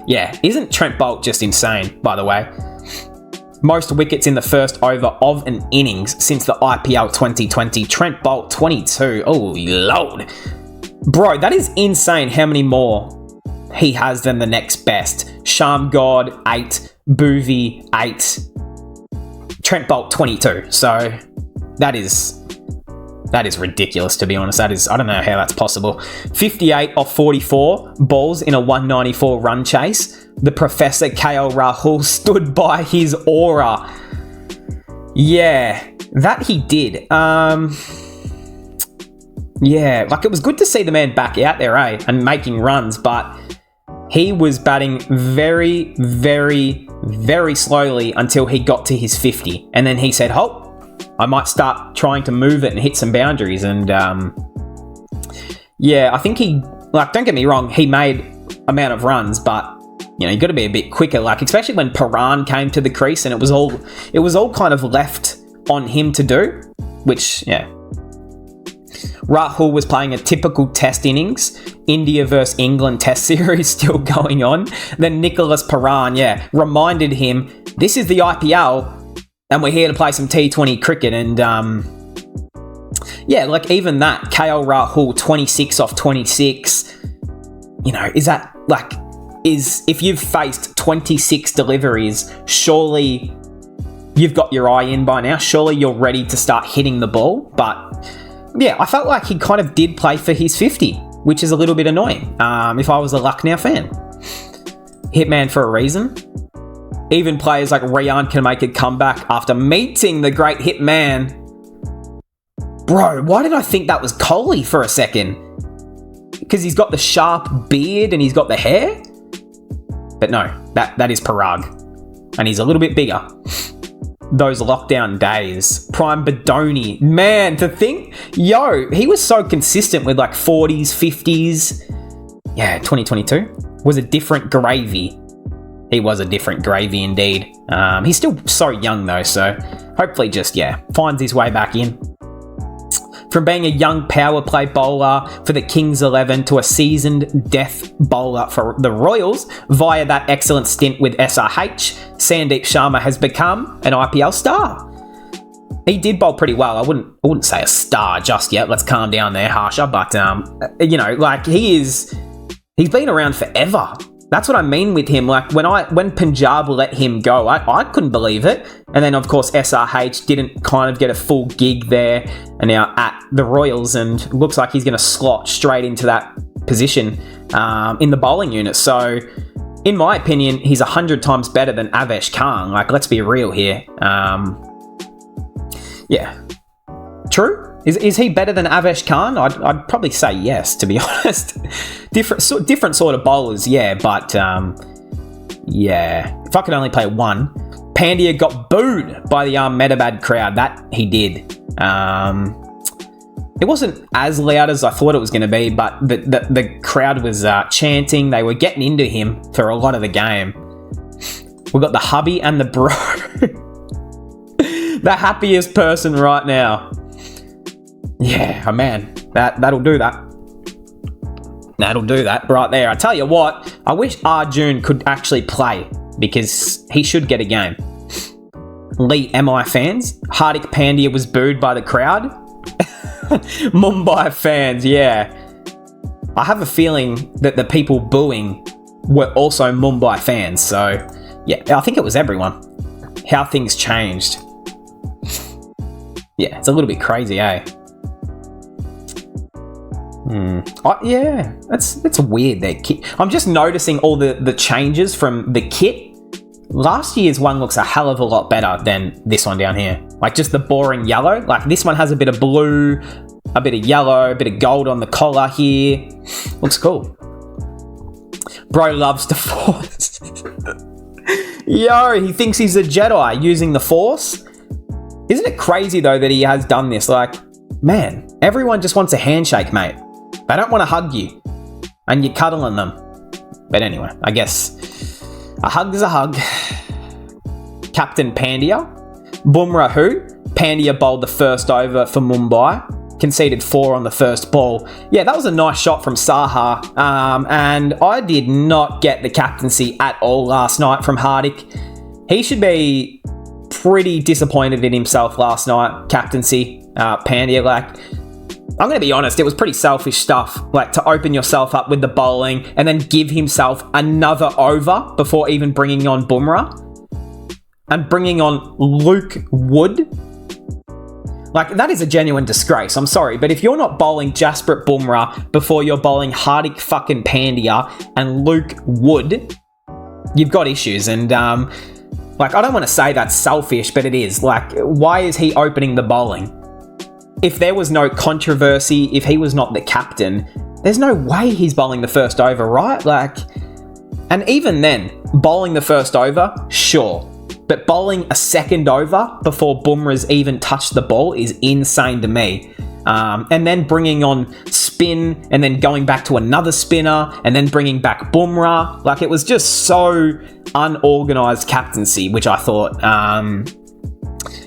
Yeah, isn't Trent Bolt just insane, by the way? Most wickets in the first over of an innings since the IPL 2020. Trent Bolt, 22. Oh, Lord. Bro, that is insane how many more he has than the next best. Shamgod, 8. Boovy, 8. Trent Bolt, 22. So that is ridiculous, to be honest. I don't know how that's possible. 58 off 44 balls in a 194 run chase. The Professor KL Rahul stood by his aura. Yeah, that he did. Yeah, like it was good to see the man back out there, and making runs, but he was batting very, very, very slowly until he got to his 50. And then he said, I might start trying to move it and hit some boundaries. And yeah, I think don't get me wrong, he made amount of runs, but you got to be a bit quicker. Like especially when Paran came to the crease, and it was all kind of left on him to do, which Rahul was playing a typical test innings. India versus England test series still going on. Then Nicholas Paran, reminded him, this is the IPL. And we're here to play some T20 cricket. And, like even that, KL Rahul, 26 off 26. If you've faced 26 deliveries, surely you've got your eye in by now. Surely you're ready to start hitting the ball. But, I felt like he kind of did play for his 50, which is a little bit annoying if I was a Lucknow fan. Hitman for a reason. Even players like Rian can make a comeback after meeting the great Hitman. Bro, why did I think that was Kohli for a second? Because he's got the sharp beard and he's got the hair? But no, that is Parag. And he's a little bit bigger. Those lockdown days. Prime Badoni. Man, to think, he was so consistent with like 40s, 50s. Yeah, 2022 was a different gravy. He was a different gravy indeed. He's still so young though, so hopefully just, finds his way back in. From being a young power play bowler for the Kings 11 to a seasoned death bowler for the Royals via that excellent stint with SRH, Sandeep Sharma has become an IPL star. He did bowl pretty well. I wouldn't say a star just yet. Let's calm down there, Harsha. But, he's been around forever. That's what I mean with him. Like when Punjab let him go, I couldn't believe it. And then of course SRH didn't kind of get a full gig there, and now at the Royals, and looks like he's going to slot straight into that position in the bowling unit. So, in my opinion, he's 100 times better than Avesh Khan. Like, let's be real here. True. Is he better than Avesh Khan? I'd probably say yes, to be honest. Different sort of bowlers, but if I could only play one. Pandya got booed by the Ahmedabad crowd. That he did. It wasn't as loud as I thought it was going to be, but the crowd was chanting. They were getting into him for a lot of the game. We got the hubby and the bro. The happiest person right now. Yeah, man, that'll do that. That'll do that right there. I tell you what, I wish Arjun could actually play, because he should get a game. Lee MI fans, Hardik Pandya was booed by the crowd. Mumbai fans, I have a feeling that the people booing were also Mumbai fans. So, I think it was everyone. How things changed. Yeah, it's a little bit crazy, That's weird there. I'm just noticing all the changes from the kit. Last year's one looks a hell of a lot better than this one down here. Like just the boring yellow. Like this one has a bit of blue, a bit of yellow, a bit of gold on the collar here. Looks cool. Bro loves the Force. He thinks he's a Jedi using the Force. Isn't it crazy though that he has done this? Like, man, everyone just wants a handshake, mate. They don't want to hug you, and you're cuddling them. But anyway, I guess a hug is a hug. Captain Pandya. Bumrah who? Pandya bowled the first over for Mumbai. Conceded 4 on the first ball. Yeah, that was a nice shot from Saha. And I did not get the captaincy at all last night from Hardik. He should be pretty disappointed in himself last night, captaincy. Pandya, I'm going to be honest, it was pretty selfish stuff, like to open yourself up with the bowling and then give himself another over before even bringing on Bumrah and bringing on Luke Wood. Like, that is a genuine disgrace. I'm sorry, but if you're not bowling Jasprit Bumrah before you're bowling Hardik fucking Pandya and Luke Wood, you've got issues. And, like, I don't want to say that's selfish, but it is. Like, why is he opening the bowling? If there was no controversy, if he was not the captain, there's no way he's bowling the first over, right? Like, and even then, bowling the first over, sure. But bowling a second over before Bumrah's even touched the ball is insane to me. And then bringing on spin and then going back to another spinner and then bringing back Bumrah. Like, it was just so unorganised captaincy, which I thought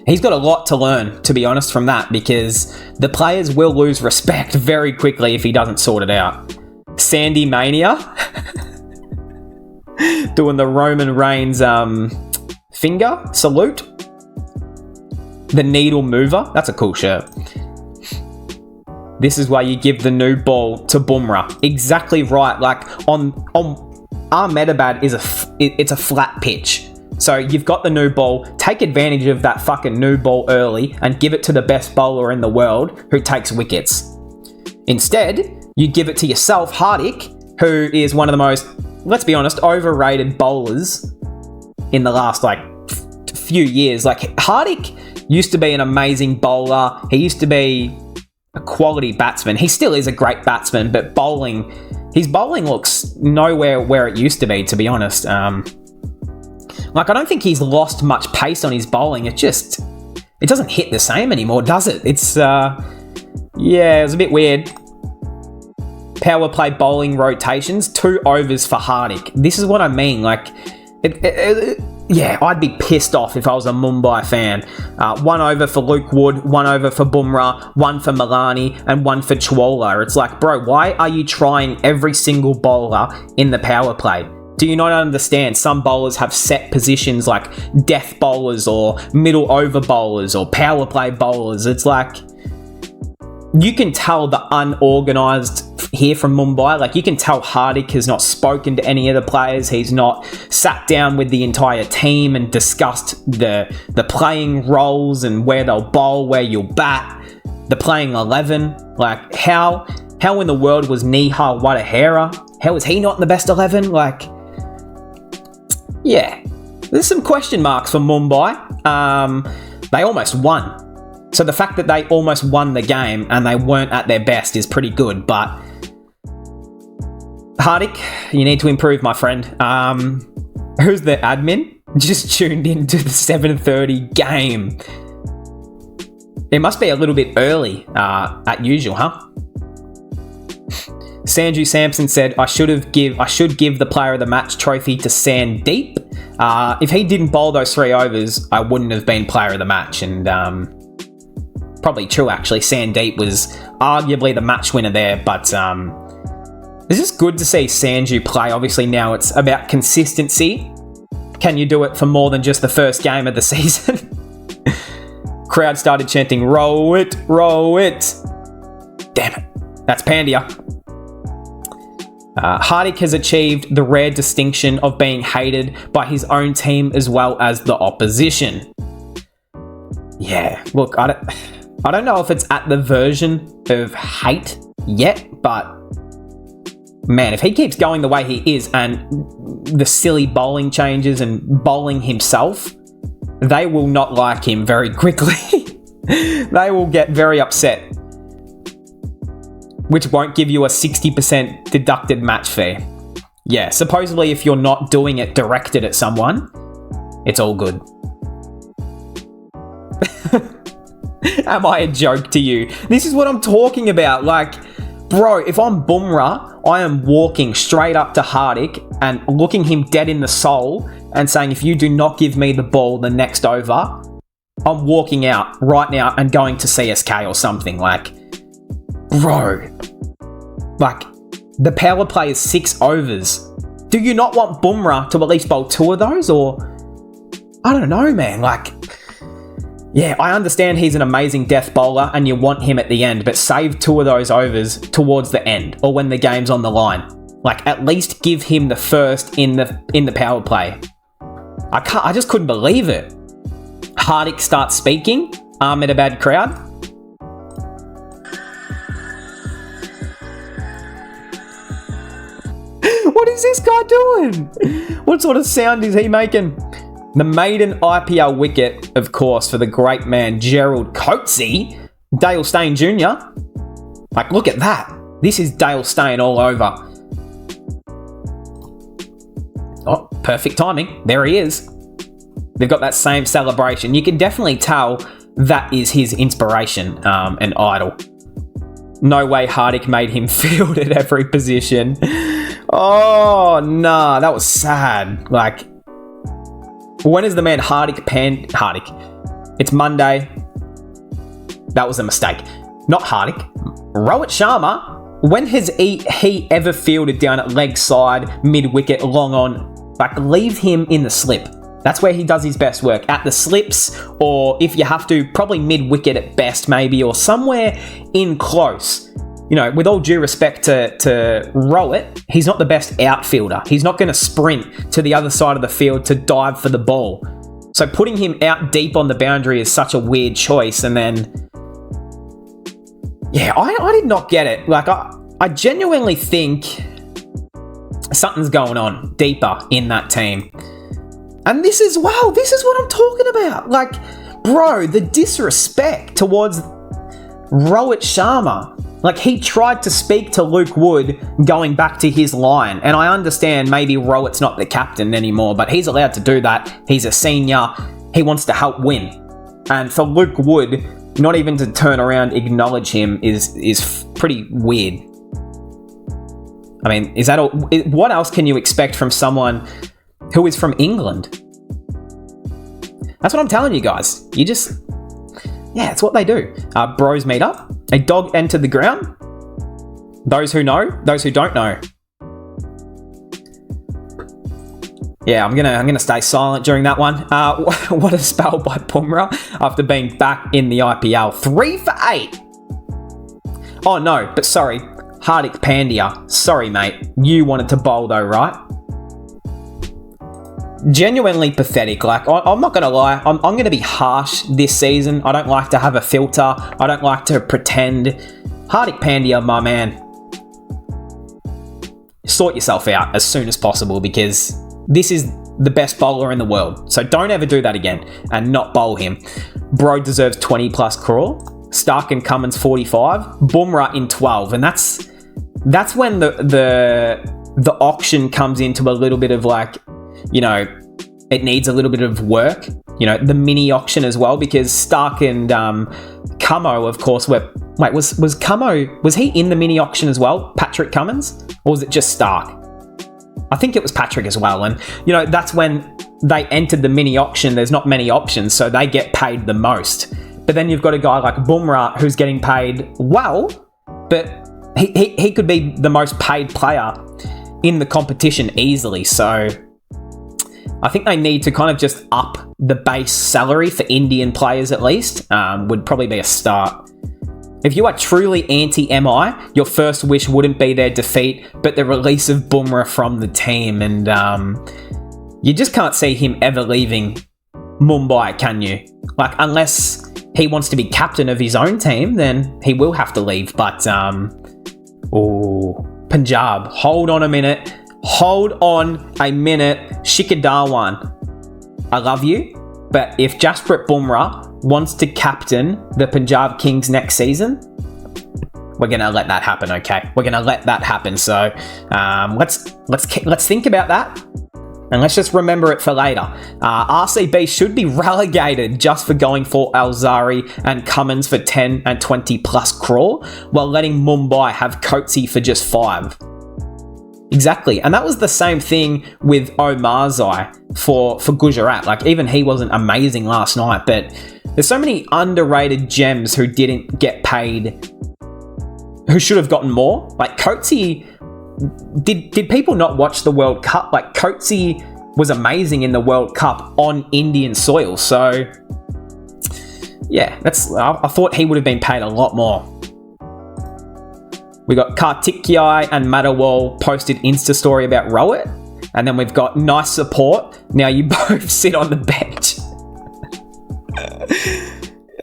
he's got a lot to learn, to be honest, from that, because the players will lose respect very quickly if he doesn't sort it out. Sandy Mania doing the Roman Reigns finger salute. The needle mover. That's a cool shirt. This is why you give the new ball to Bumrah. Exactly right. Like, on Ahmedabad it's a flat pitch. So you've got the new ball. Take advantage of that fucking new ball early and give it to the best bowler in the world who takes wickets. Instead, you give it to yourself, Hardik, who is one of the most, let's be honest, overrated bowlers in the last, like, few years. Like, Hardik used to be an amazing bowler. He used to be a quality batsman. He still is a great batsman, but his bowling looks nowhere where it used to be, to be honest. Like, I don't think he's lost much pace on his bowling. It doesn't hit the same anymore, does it? It's, yeah, it was a bit weird. Power play bowling rotations, 2 overs for Hardik. This is what I mean. Like, yeah, I'd be pissed off if I was a Mumbai fan. 1 over for Luke Wood, 1 over for Bumrah, 1 for Milani, and 1 for Chawla. It's like, bro, why are you trying every single bowler in the power play? Do you not understand? Some bowlers have set positions like death bowlers or middle over bowlers or power play bowlers. It's like, you can tell the unorganised here from Mumbai. Like, you can tell Hardik has not spoken to any of the players. He's not sat down with the entire team and discussed the playing roles and where they'll bowl, where you'll bat, the playing 11. Like, how in the world was Nihal Wadahera? How was he not in the best 11? Like, yeah, there's some question marks for Mumbai. They almost won. So the fact that they almost won the game and they weren't at their best is pretty good. But Hardik, you need to improve, my friend. Who's the admin? Just tuned into the 7:30 game. It must be a little bit early at usual, huh? Sanju Sampson said, I should give the player of the match trophy to Sandeep. If he didn't bowl those 3 overs, I wouldn't have been player of the match. And probably true, actually. Sandeep was arguably the match winner there. But it's just good to see Sanju play. Obviously now it's about consistency. Can you do it for more than just the first game of the season? Crowd started chanting, roll it, roll it. Damn it. That's Pandya. Hardik has achieved the rare distinction of being hated by his own team as well as the opposition. Yeah, look, I don't know if it's at the version of hate yet, but man, if he keeps going the way he is and the silly bowling changes and bowling himself, they will not like him very quickly. They will get very upset, which won't give you a 60% deducted match fee. Yeah, supposedly if you're not doing it directed at someone, it's all good. Am I a joke to you? This is what I'm talking about. Like, bro, if I'm Bumrah, I am walking straight up to Hardik and looking him dead in the soul and saying, if you do not give me the ball the next over, I'm walking out right now and going to CSK or something. Like, bro, like, the power play is 6 overs. Do you not want Bumrah to at least bowl 2 of those? Or, I don't know, man. Like, Yeah, I understand he's an amazing death bowler and you want him at the end, but save 2 of those overs towards the end or when the game's on the line. Like, at least give him the first in the power play. I just couldn't believe it. Hardik starts speaking. Ahmedabad crowd. What is this guy doing? What sort of sound is he making? The maiden IPL wicket, of course, for the great man Gerald Coetzee, Dale Steyn Jr. Like, look at that. This is Dale Steyn all over. Oh, perfect timing. There he is. They've got that same celebration. You can definitely tell that is his inspiration and idol. No way Hardik made him field at every position. Oh, nah, that was sad. Like, when is the man Hardik? It's Monday. That was a mistake. Not Hardik. Rohit Sharma. When has he ever fielded down at leg side, mid-wicket, long on? Like, leave him in the slip. That's where he does his best work. At the slips, or if you have to, probably mid-wicket at best, maybe, or somewhere in close. You know, with all due respect to Rohit, he's not the best outfielder. He's not going to sprint to the other side of the field to dive for the ball. So putting him out deep on the boundary is such a weird choice. And then, yeah, I did not get it. Like, I genuinely think something's going on deeper in that team. And this is what I'm talking about. Like, bro, the disrespect towards Rohit Sharma. Like, he tried to speak to Luke Wood going back to his line. And I understand maybe Rohit's not the captain anymore, but he's allowed to do that. He's a senior. He wants to help win. And for Luke Wood, not even to turn around, acknowledge him is pretty weird. I mean, is that all? What else can you expect from someone who is from England? That's what I'm telling you guys. You just... Yeah, it's what they do. Bros meet up. A dog entered the ground. Those who know, those who don't know. Yeah, I'm gonna stay silent during that one. What a spell by Bumrah after being back in the IPL. 3 for 8. Oh no, but sorry, Hardik Pandya. Sorry, mate. You wanted to bowl though, right? Genuinely pathetic. Like, I'm not going to lie. I'm going to be harsh this season. I don't like to have a filter. I don't like to pretend. Hardik Pandya, my man, sort yourself out as soon as possible because this is the best bowler in the world. So don't ever do that again and not bowl him. Bro deserves 20 plus crore. Stark and Cummins 45. Bumrah in 12. And that's when the auction comes into a little bit of like, you know, it needs a little bit of work, you know, the mini auction as well, because Stark and Cummo, of course, were... Wait, was Cummo... Was he in the mini auction as well? Patrick Cummins? Or was it just Stark? I think it was Patrick as well. And, you know, that's when they entered the mini auction. There's not many options, so they get paid the most. But then you've got a guy like Bumrah who's getting paid well, but he could be the most paid player in the competition easily. So I think they need to kind of just up the base salary for Indian players at least, would probably be a start. If you are truly anti-MI, your first wish wouldn't be their defeat, but the release of Bumrah from the team. And you just can't see him ever leaving Mumbai, can you? Like, unless he wants to be captain of his own team, then he will have to leave. But, Punjab, hold on a minute. Shikhar Dhawan, I love you, but if Jasprit Bumrah wants to captain the Punjab Kings next season, we're gonna let that happen. Okay, we're gonna let that happen. So let's think about that, and let's just remember it for later. RCB should be relegated just for going for Alzari and Cummins for 10 and 20 plus crore, while letting Mumbai have Coetzee for just 5. Exactly, and that was the same thing with Omarzai for Gujarat. Like, even he wasn't amazing last night, but there's so many underrated gems who didn't get paid, who should have gotten more. Like Coetzee, did people not watch the World Cup? Like, Coetzee was amazing in the World Cup on Indian soil. So Yeah, I thought he would have been paid a lot more. We got Kartikiai and Madawal posted Insta story about Rowett. And then we've got nice support. Now you both sit on the bench.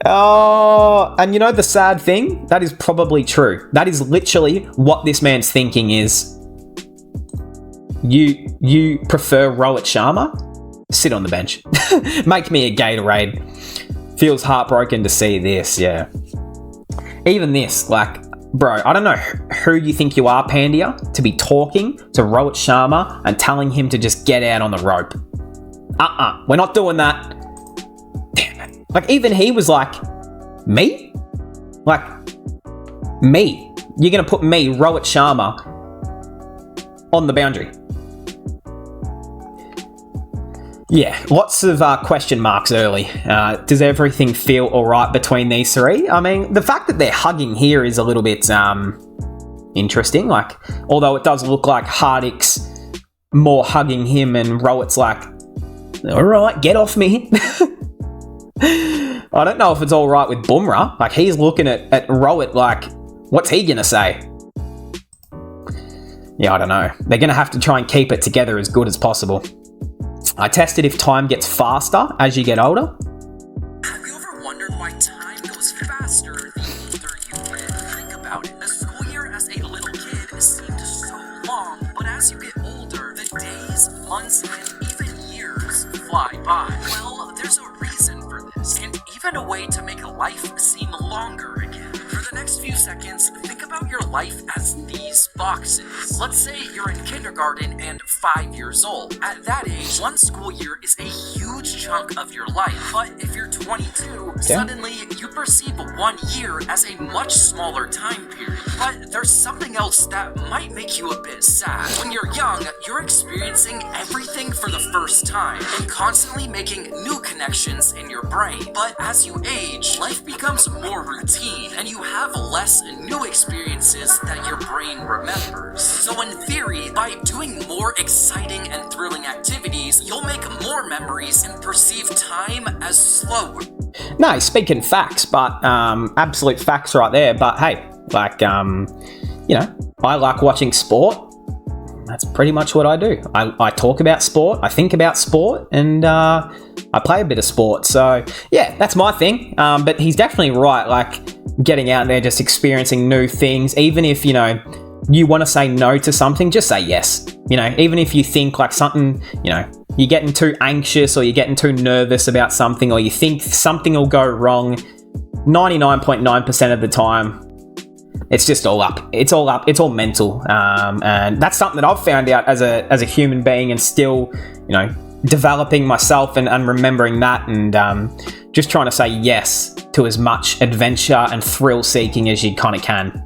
Oh, and you know the sad thing? That is probably true. That is literally what this man's thinking is. You prefer Rohit Sharma? Sit on the bench. Make me a Gatorade. Feels heartbroken to see this, yeah. Even this, like, bro, I don't know who you think you are, Pandya, to be talking to Rohit Sharma and telling him to just get out on the rope. We're not doing that. Damn it. Like, even he was like, me? Like, me? You're going to put me, Rohit Sharma, on the boundary? Yeah, lots of question marks early. Does everything feel all right between these three? I mean, the fact that they're hugging here is a little bit interesting. Like, although it does look like Hardik's more hugging him and Rohit's like, all right, get off me. I don't know if it's all right with Bumrah. Like, he's looking at Rohit like, what's he going to say? Yeah, I don't know. They're going to have to try and keep it together as good as possible. I tested if time gets faster as you get older. Have you ever wondered why time goes faster the older you get? Think about it. The school year as a little kid seemed so long, but as you get older, the days, months, and even years fly by. Well, there's a reason for this, and even a way to make life seem longer again. For the next few seconds, think about your life as these boxes. Let's say you're in kindergarten and 5 years old. At that age, one school year is a huge chunk of your life. But if you're 22, suddenly you perceive 1 year as a much smaller time period. But there's something else that might make you a bit sad. When you're young, you're experiencing everything for the first time and constantly making new connections in your brain. But as you age, life becomes more routine and you have less new experiences that your brain remembers. So in theory, by doing more exciting and thrilling activities, you'll make more memories and perceive time as slower. No, speaking facts, but absolute facts right there. But hey, like, you know, I like watching sport. That's pretty much what I do. I talk about sport, I think about sport, and I play a bit of sport. So yeah, that's my thing. But he's definitely right. Like, getting out there, just experiencing new things. Even if, you know, you want to say no to something, just say yes. You know, even if you think like something, you know, you're getting too anxious or you're getting too nervous about something, or you think something will go wrong, 99.9% of the time, it's just all up. It's all mental. And that's something that I've found out as a human being, and still, you know, developing myself and remembering that, and just trying to say yes to as much adventure and thrill seeking as you kind of can.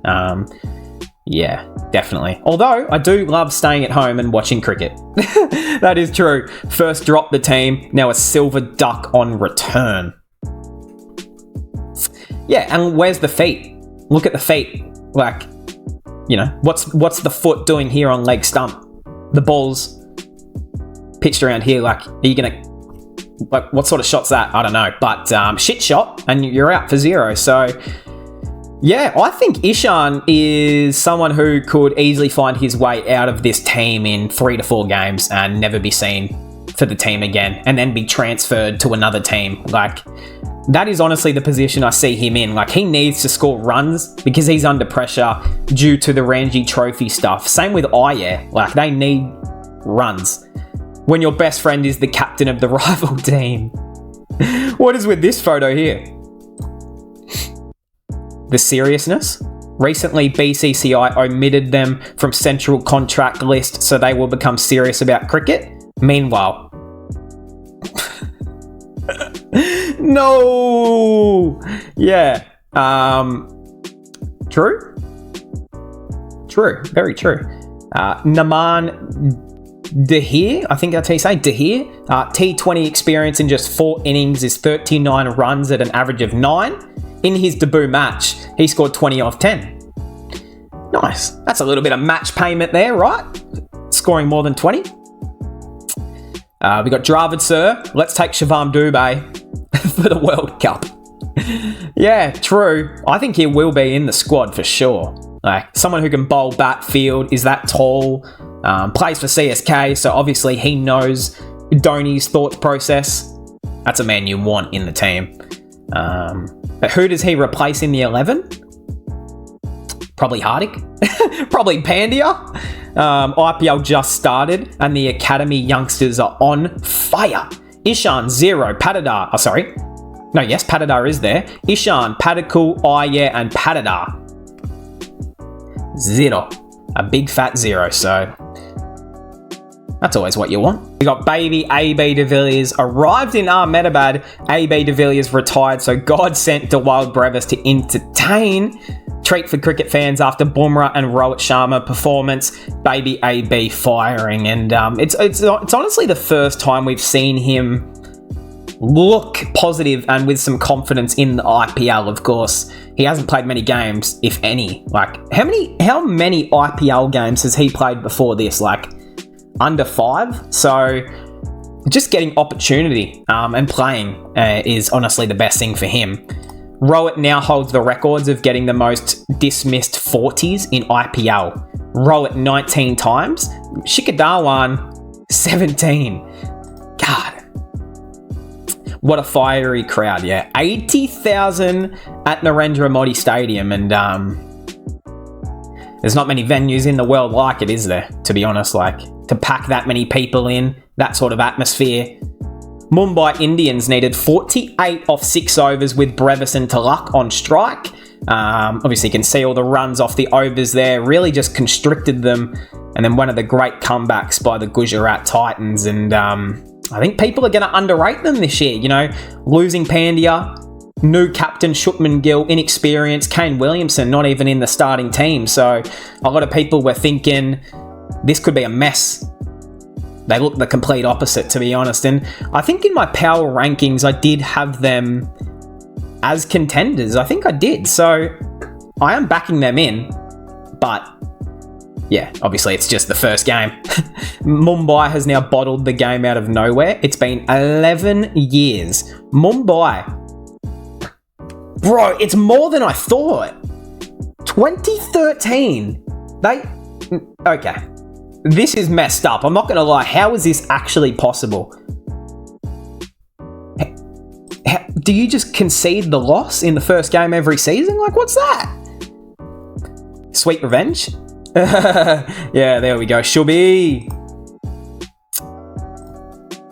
Yeah, definitely. Although I do love staying at home and watching cricket. That is true. First drop the team, now a silver duck on return. Yeah, and where's the feet? Look at the feet. Like, you know, what's the foot doing here on leg stump? The ball's pitched around here. Like, are you gonna, like, what sort of shot's that? I don't know, but shit shot, and you're out for 0. So yeah, I think Ishan is someone who could easily find his way out of this team in 3 to 4 games and never be seen for the team again, and then be transferred to another team. Like, that is honestly the position I see him in. Like, he needs to score runs because he's under pressure due to the Ranji Trophy stuff. Same with Ayer. Like, they need runs when your best friend is the captain of the rival team. What is with this photo here? The seriousness? Recently, BCCI omitted them from central contract list so they will become serious about cricket. Meanwhile, no! Yeah. True? True. Very true. Naman Dahir, I think that's how you say, Dahir. T20 experience in just 4 innings is 39 runs at an average of 9. In his debut match, he scored 20 off 10. Nice. That's a little bit of match payment there, right? Scoring more than 20. We got Dravid Sir. Let's take Shivam Dubey for the World Cup. Yeah, true. I think he will be in the squad for sure. Like, someone who can bowl, bat, field, is that tall, plays for CSK, so obviously he knows Dhoni's thought process. That's a man you want in the team. But who does he replace in the 11? Probably Hardik. Probably Pandya. IPL just started and the academy youngsters are on fire. Ishan, 0. Patidar. Oh, sorry. No, yes, Patidar is there. Ishan, Padikul, Iyer, and Patidar. 0. A big fat 0, so that's always what you want. We got baby AB de Villiers arrived in Ahmedabad. AB de Villiers retired, so God sent DeWild Brevis to entertain. Treat for cricket fans after Bumrah and Rohit Sharma performance. Baby AB firing, and it's honestly the first time we've seen him look positive and with some confidence in the IPL. Of course, he hasn't played many games, if any. Like, how many IPL games has he played before this? Like, under 5? So just getting opportunity and playing is honestly the best thing for him. Rohit now holds the records of getting the most dismissed 40s in IPL. Rohit 19 times, Shikhar Dhawan 17. God. What a fiery crowd, yeah. 80,000 at Narendra Modi Stadium, and there's not many venues in the world like it, is there? To be honest, like, to pack that many people in, that sort of atmosphere. Mumbai Indians needed 48 off 6 overs with Brevis and Clarke on strike. Obviously, you can see all the runs off the overs there. Really just constricted them. And then one of the great comebacks by the Gujarat Titans. And I think people are going to underrate them this year. You know, losing Pandya, new captain Shubman Gill, inexperienced, Kane Williamson not even in the starting team. So a lot of people were thinking this could be a mess. They look the complete opposite, to be honest. And I think in my power rankings, I did have them as contenders. I think I did. So I am backing them in. But yeah, obviously it's just the first game. Mumbai has now bottled the game out of nowhere. It's been 11 years. Mumbai. Bro, it's more than I thought. 2013. Okay. This is messed up. I'm not going to lie. How is this actually possible? Do you just concede the loss in the first game every season? Like, what's that? Sweet revenge? Yeah, there we go. Shubby.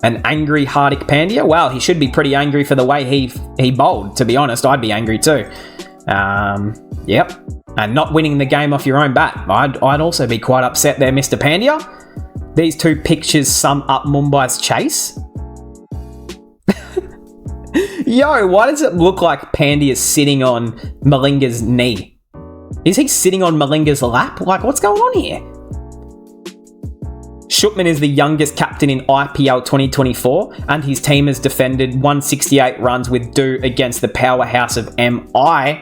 An angry Hardik Pandya. Wow, he should be pretty angry for the way he bowled, to be honest. I'd be angry too. Yep. And not winning the game off your own bat. I'd also be quite upset there, Mr. Pandya. These two pictures sum up Mumbai's chase. Yo, why does it look like Pandya's sitting on Malinga's knee? Is he sitting on Malinga's lap? Like, what's going on here? Shubman is the youngest captain in IPL 2024, and his team has defended 168 runs with due against the powerhouse of MI.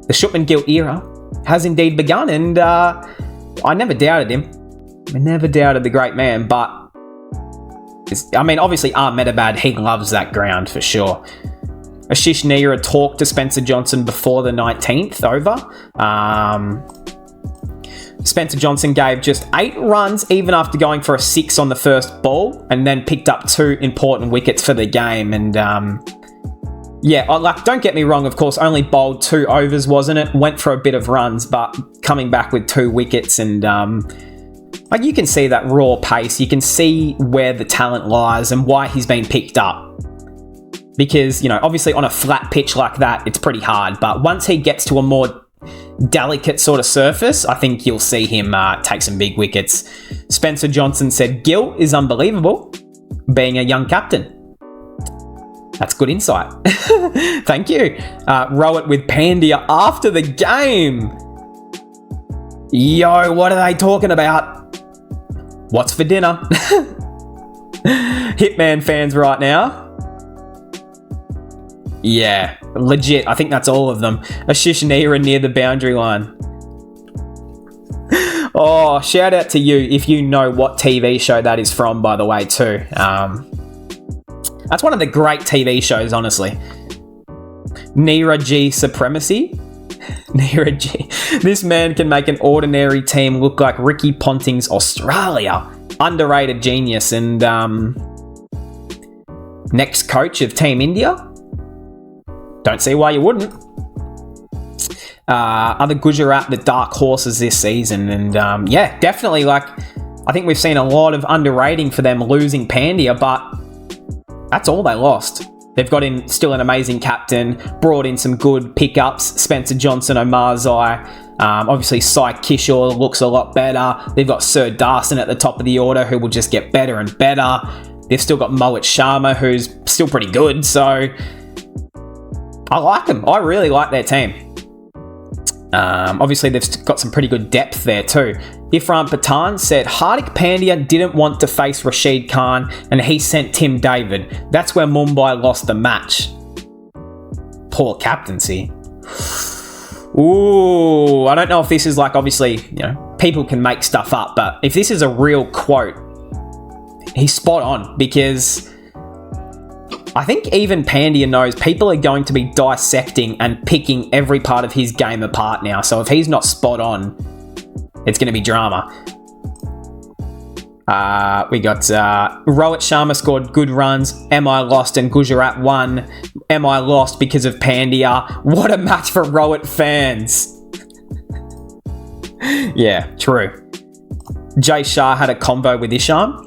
The Shubman Gill era has indeed begun, and I never doubted him. I never doubted the great man, but I mean, obviously Ahmedabad, he loves that ground for sure. Ashish Nehra talked to Spencer Johnson before the 19th over. Spencer Johnson gave just 8 runs even after going for a 6 on the first ball, and then picked up 2 important wickets for the game. And yeah, like, don't get me wrong, of course, only bowled 2 overs, wasn't it? Went for a bit of runs, but coming back with 2 wickets, and like, you can see that raw pace. You can see where the talent lies and why he's been picked up. Because, you know, obviously on a flat pitch like that, it's pretty hard. But once he gets to a more delicate sort of surface, I think you'll see him take some big wickets. Spencer Johnson said, Gill is unbelievable, being a young captain. That's good insight. Thank you. Rohit with Pandya after the game. Yo, what are they talking about? What's for dinner? Hitman fans right now. Yeah, legit. I think that's all of them. Ashish Nehra near the boundary line. Oh, shout out to you if you know what TV show that is from, by the way, too. That's one of the great TV shows, honestly. Nira G supremacy. Nira G. This man can make an ordinary team look like Ricky Ponting's Australia. Underrated genius and next coach of Team India. Don't see why you wouldn't. Other Gujarat, the dark horses this season. And yeah, definitely, like, I think we've seen a lot of underrating for them losing Pandya, but that's all they lost. They've got in still an amazing captain, brought in some good pickups, Spencer Johnson, Omarzai. Obviously, Sai Kishore looks a lot better. They've got Sir Darson at the top of the order, who will just get better and better. They've still got Mohit Sharma, who's still pretty good. So I like them. I really like their team. Obviously, they've got some pretty good depth there too. Ifran Patan said Hardik Pandya didn't want to face Rashid Khan and he sent Tim David. That's where Mumbai lost the match. Poor captaincy. Ooh, I don't know if this is like, obviously, you know, people can make stuff up, but if this is a real quote, he's spot on, because I think even Pandya knows people are going to be dissecting and picking every part of his game apart now. So if he's not spot on, it's going to be drama. We got Rohit Sharma scored good runs. MI lost and Gujarat won. MI lost because of Pandya. What a match for Rohit fans. Yeah, true. Jay Shah had a combo with Isham.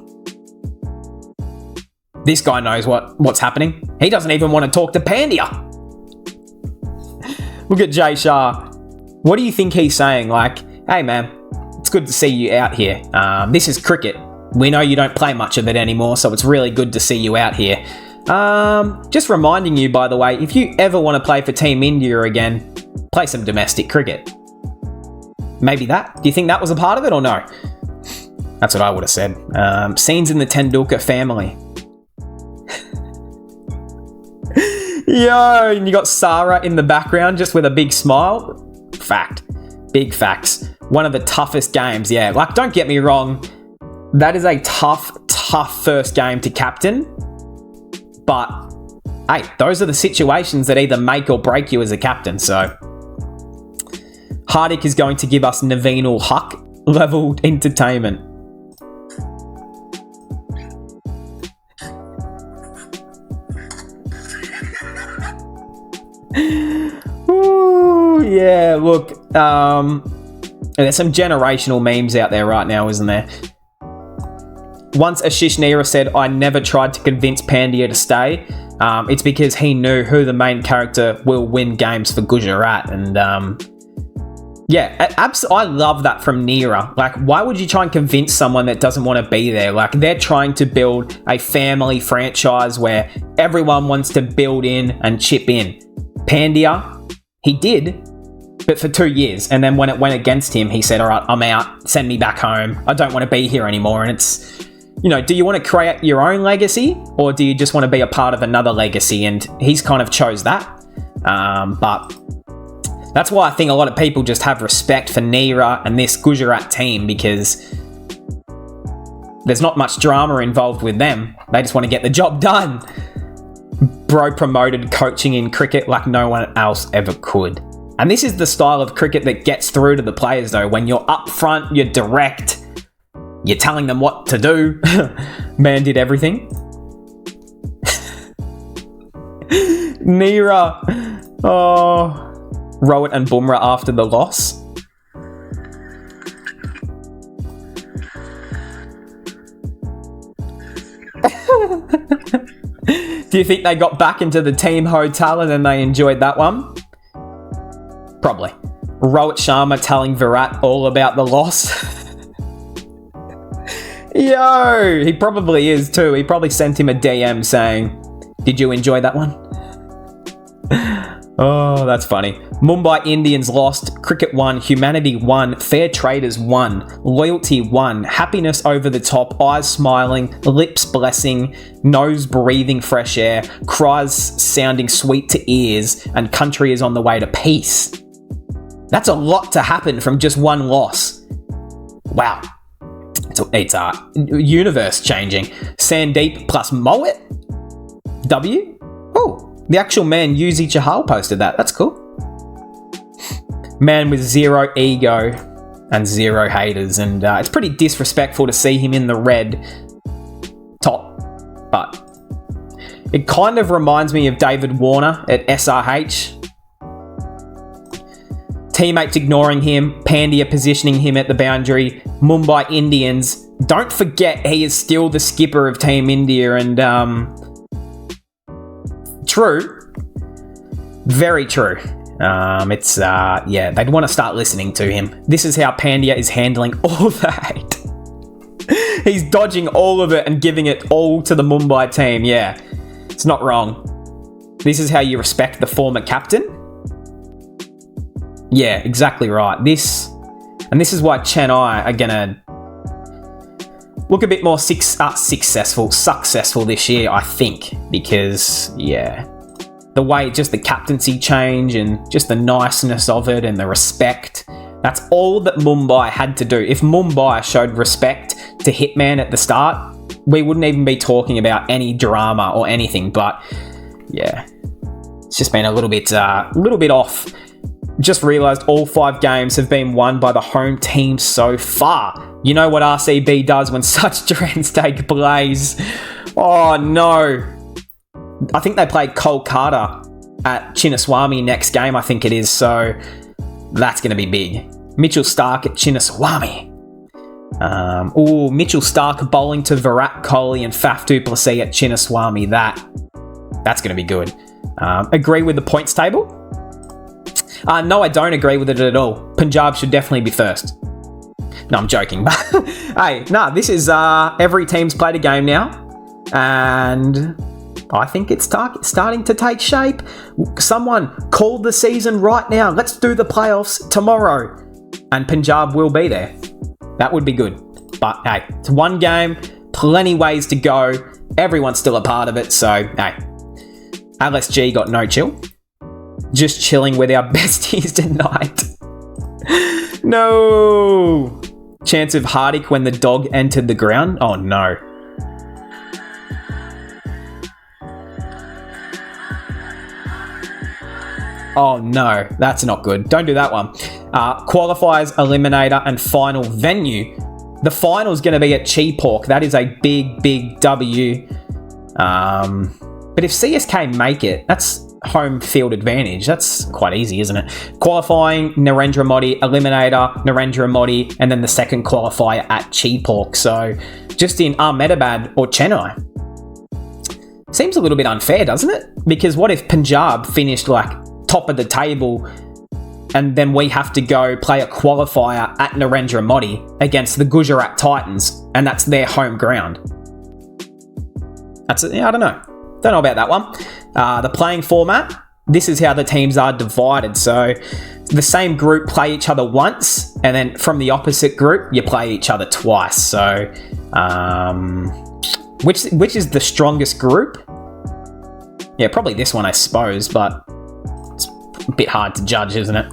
This guy knows what's happening. He doesn't even want to talk to Pandya. Look at Jay Shah. What do you think he's saying? Like, hey man, it's good to see you out here. This is cricket. We know you don't play much of it anymore, so it's really good to see you out here. Just reminding you, by the way, if you ever want to play for Team India again, play some domestic cricket. Maybe that. Do you think that was a part of it or no? That's what I would have said. Scenes in the Tendulkar family. Yo, and you got Sarah in the background just with a big smile. Fact. Big facts. One of the toughest games, yeah. Like, don't get me wrong. That is a tough first game to captain. But, hey, those are the situations that either make or break you as a captain. So, Hardik is going to give us Naveen Huck level entertainment. Ooh, yeah, look, there's some generational memes out there right now, isn't there? Once Ashish Nira said, I never tried to convince Pandya to stay. It's because he knew who the main character will win games for Gujarat. And yeah, I love that from Nira. Like, why would you try and convince someone that doesn't want to be there? Like, they're trying to build a family franchise where everyone wants to build in and chip in. Pandya, he did, but for 2 years. And then when it went against him, he said, all right, I'm out. Send me back home. I don't want to be here anymore. And it's, you know, do you want to create your own legacy or do you just want to be a part of another legacy? And he's kind of chose that. But that's why I think a lot of people just have respect for Nira and this Gujarat team, because there's not much drama involved with them. They just want to get the job done. Bro promoted coaching in cricket like no one else ever could. And this is the style of cricket that gets through to the players, though. When you're up front, you're direct, you're telling them what to do. Man did everything. Nira. Oh. Rohit and Bumrah after the loss. Do you think they got back into the team hotel and then they enjoyed that one? Probably. Rohit Sharma telling Virat all about the loss. Yo, he probably is too. He probably sent him a DM saying, did you enjoy that one? Oh, that's funny. Mumbai Indians lost, cricket won, humanity won, fair traders won, loyalty won, happiness over the top, eyes smiling, lips blessing, nose breathing fresh air, cries sounding sweet to ears, and country is on the way to peace. That's a lot to happen from just one loss. Wow. It's universe changing. Sandeep plus Mohit? W? Oh. The actual man, Yuzi Chahal, posted that. That's cool. Man with zero ego and zero haters. And it's pretty disrespectful to see him in the red top. But it kind of reminds me of David Warner at SRH. Teammates ignoring him, Pandya positioning him at the boundary, Mumbai Indians. Don't forget he is still the skipper of Team India, and true. Very true. They'd want to start listening to him. This is how Pandya is handling all the hate. He's dodging all of it and giving it all to the Mumbai team. Yeah, it's not wrong. This is how you respect the former captain. Yeah, exactly right. This is why Chennai are gonna look a bit more successful this year, I think, because the way just the captaincy change and just the niceness of it and the respect, that's all that Mumbai had to do. If Mumbai showed respect to Hitman at the start, we wouldn't even be talking about any drama or anything. But yeah, it's just been a little bit off. Just realised all 5 games have been won by the home team so far. You know what RCB does when such trends take place. Oh no. I think they play Kolkata at Chinnaswamy next game, I think it is. So that's going to be big. Mitchell Starc at Chinnaswamy. Mitchell Starc bowling to Virat Kohli and Faf du Plessis at Chinnaswamy. That's going to be good. Agree with the points table? No, I don't agree with it at all. Punjab should definitely be first. No, I'm joking. But hey, this is every team's played a game now, and I think it's starting to take shape. Someone called the season right now. Let's do the playoffs tomorrow, and Punjab will be there. That would be good. But hey, it's one game, plenty ways to go. Everyone's still a part of it, so hey, LSG got no chill. Just chilling with our besties tonight. No! Chance of Hardik when the dog entered the ground? Oh no. Oh no, that's not good. Don't do that one. Qualifiers, eliminator, and final venue. The final's going to be at Cheapawk. That is a big, big W. But if CSK make it, that's home field advantage. That's quite easy, isn't it? Qualifying, Narendra Modi, eliminator, Narendra Modi, and then the second qualifier at Cheapawk. So just in Ahmedabad or Chennai. Seems a little bit unfair, doesn't it? Because what if Punjab finished like top of the table and then we have to go play a qualifier at Narendra Modi against the Gujarat Titans, and that's their home ground? I don't know. Don't know about that one. The playing format, this is how the teams are divided. So the same group play each other once, and then from the opposite group, you play each other twice. So which is the strongest group? Yeah, probably this one, I suppose, but it's a bit hard to judge, isn't it?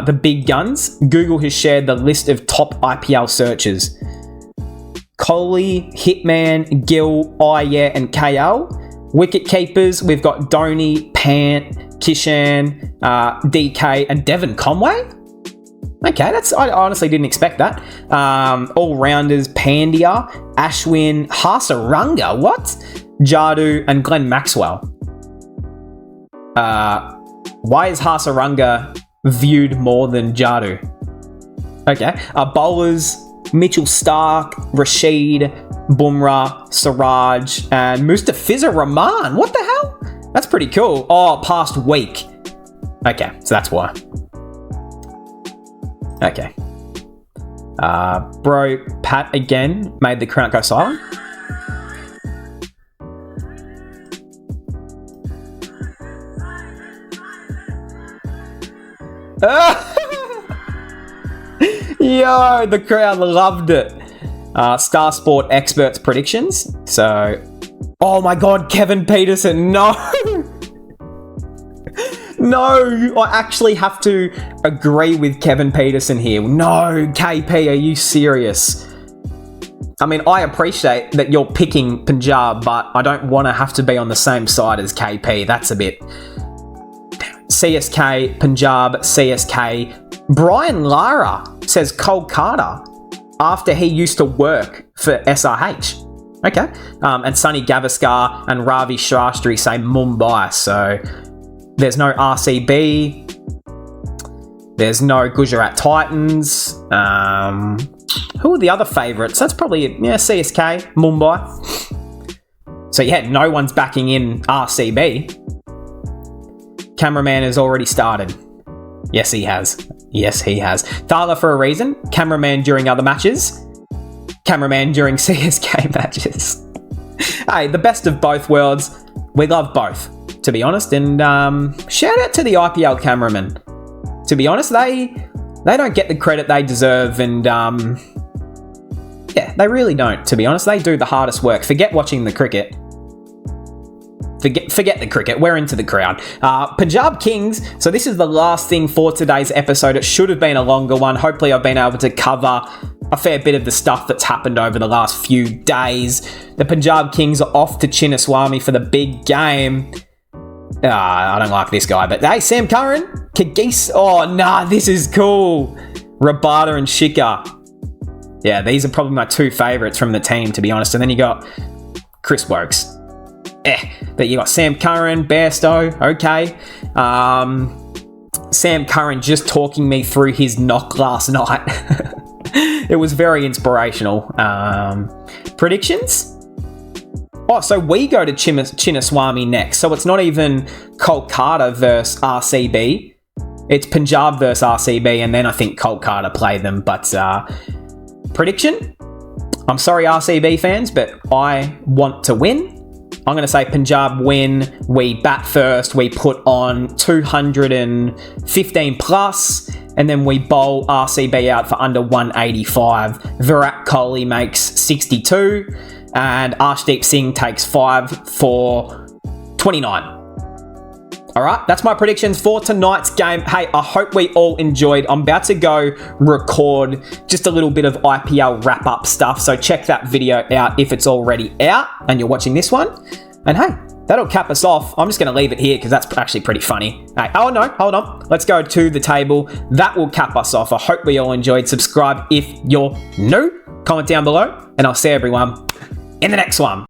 The big guns. Google has shared the list of top IPL searches. Kohli, Hitman, Gill, Iyer, and KL. Wicket keepers, we've got Dhoni, Pant, Kishan, DK, and Devon Conway. Okay, I honestly didn't expect that. All-rounders, Pandya, Ashwin, Hasaranga, what? Jadu, and Glenn Maxwell. Why is Hasaranga viewed more than Jadu? Okay. Bowlers, Mitchell Starc, Rashid, Bumrah, Siraj, and Mustafiza Rahman. What the hell? That's pretty cool. Oh, past week. Okay, so that's why. Okay. Bro, Pat again made the crowd go silent. Yo, the crowd loved it. Star Sport experts predictions. So, oh my God, Kevin Peterson, no. No, I actually have to agree with Kevin Peterson here. No, KP, are you serious? I mean, I appreciate that you're picking Punjab, but I don't want to have to be on the same side as KP. That's a bit... CSK, Punjab, CSK. Brian Lara says Kolkata after he used to work for SRH. Okay. And Sunny Gavaskar and Ravi Shastri say Mumbai. So there's no RCB. There's no Gujarat Titans. Who are the other favourites? That's probably, CSK, Mumbai. So yeah, no one's backing in RCB. Cameraman has already started. Yes, he has. Yes, he has. Thala for a reason. Cameraman during other matches. Cameraman during CSK matches. Hey, the best of both worlds. We love both, to be honest. And shout out to the IPL cameramen. To be honest, they don't get the credit they deserve. And yeah, they really don't, to be honest. They do the hardest work. Forget watching the cricket. Forget the cricket. We're into the crowd. Punjab Kings. So this is the last thing for today's episode. It should have been a longer one. Hopefully I've been able to cover a fair bit of the stuff that's happened over the last few days. The Punjab Kings are off to Chinnaswamy for the big game. I don't like this guy, but hey, Sam Curran, Kagis. Oh, nah, this is cool. Rabada and Shika. Yeah, these are probably my two favourites from the team, to be honest. And then you got Chris Wokes. But you got Sam Curran, Bairstow, okay. Sam Curran just talking me through his knock last night. It was very inspirational. Predictions? Oh, so we go to Chinnaswamy next. So it's not even Kolkata versus RCB. It's Punjab versus RCB, and then I think Kolkata play them. But prediction? I'm sorry, RCB fans, but I want to win. I'm going to say Punjab win. We bat first. We put on 215 plus, and then we bowl RCB out for under 185. Virat Kohli makes 62, and Arshdeep Singh takes 5 for 29. All right, that's my predictions for tonight's game. Hey, I hope we all enjoyed. I'm about to go record just a little bit of IPL wrap-up stuff, so check that video out if it's already out and you're watching this one. And hey, that'll cap us off. I'm just going to leave it here because that's actually pretty funny. Hey, oh no, hold on. Let's go to the table. That will cap us off. I hope we all enjoyed. Subscribe if you're new. Comment down below, and I'll see everyone in the next one.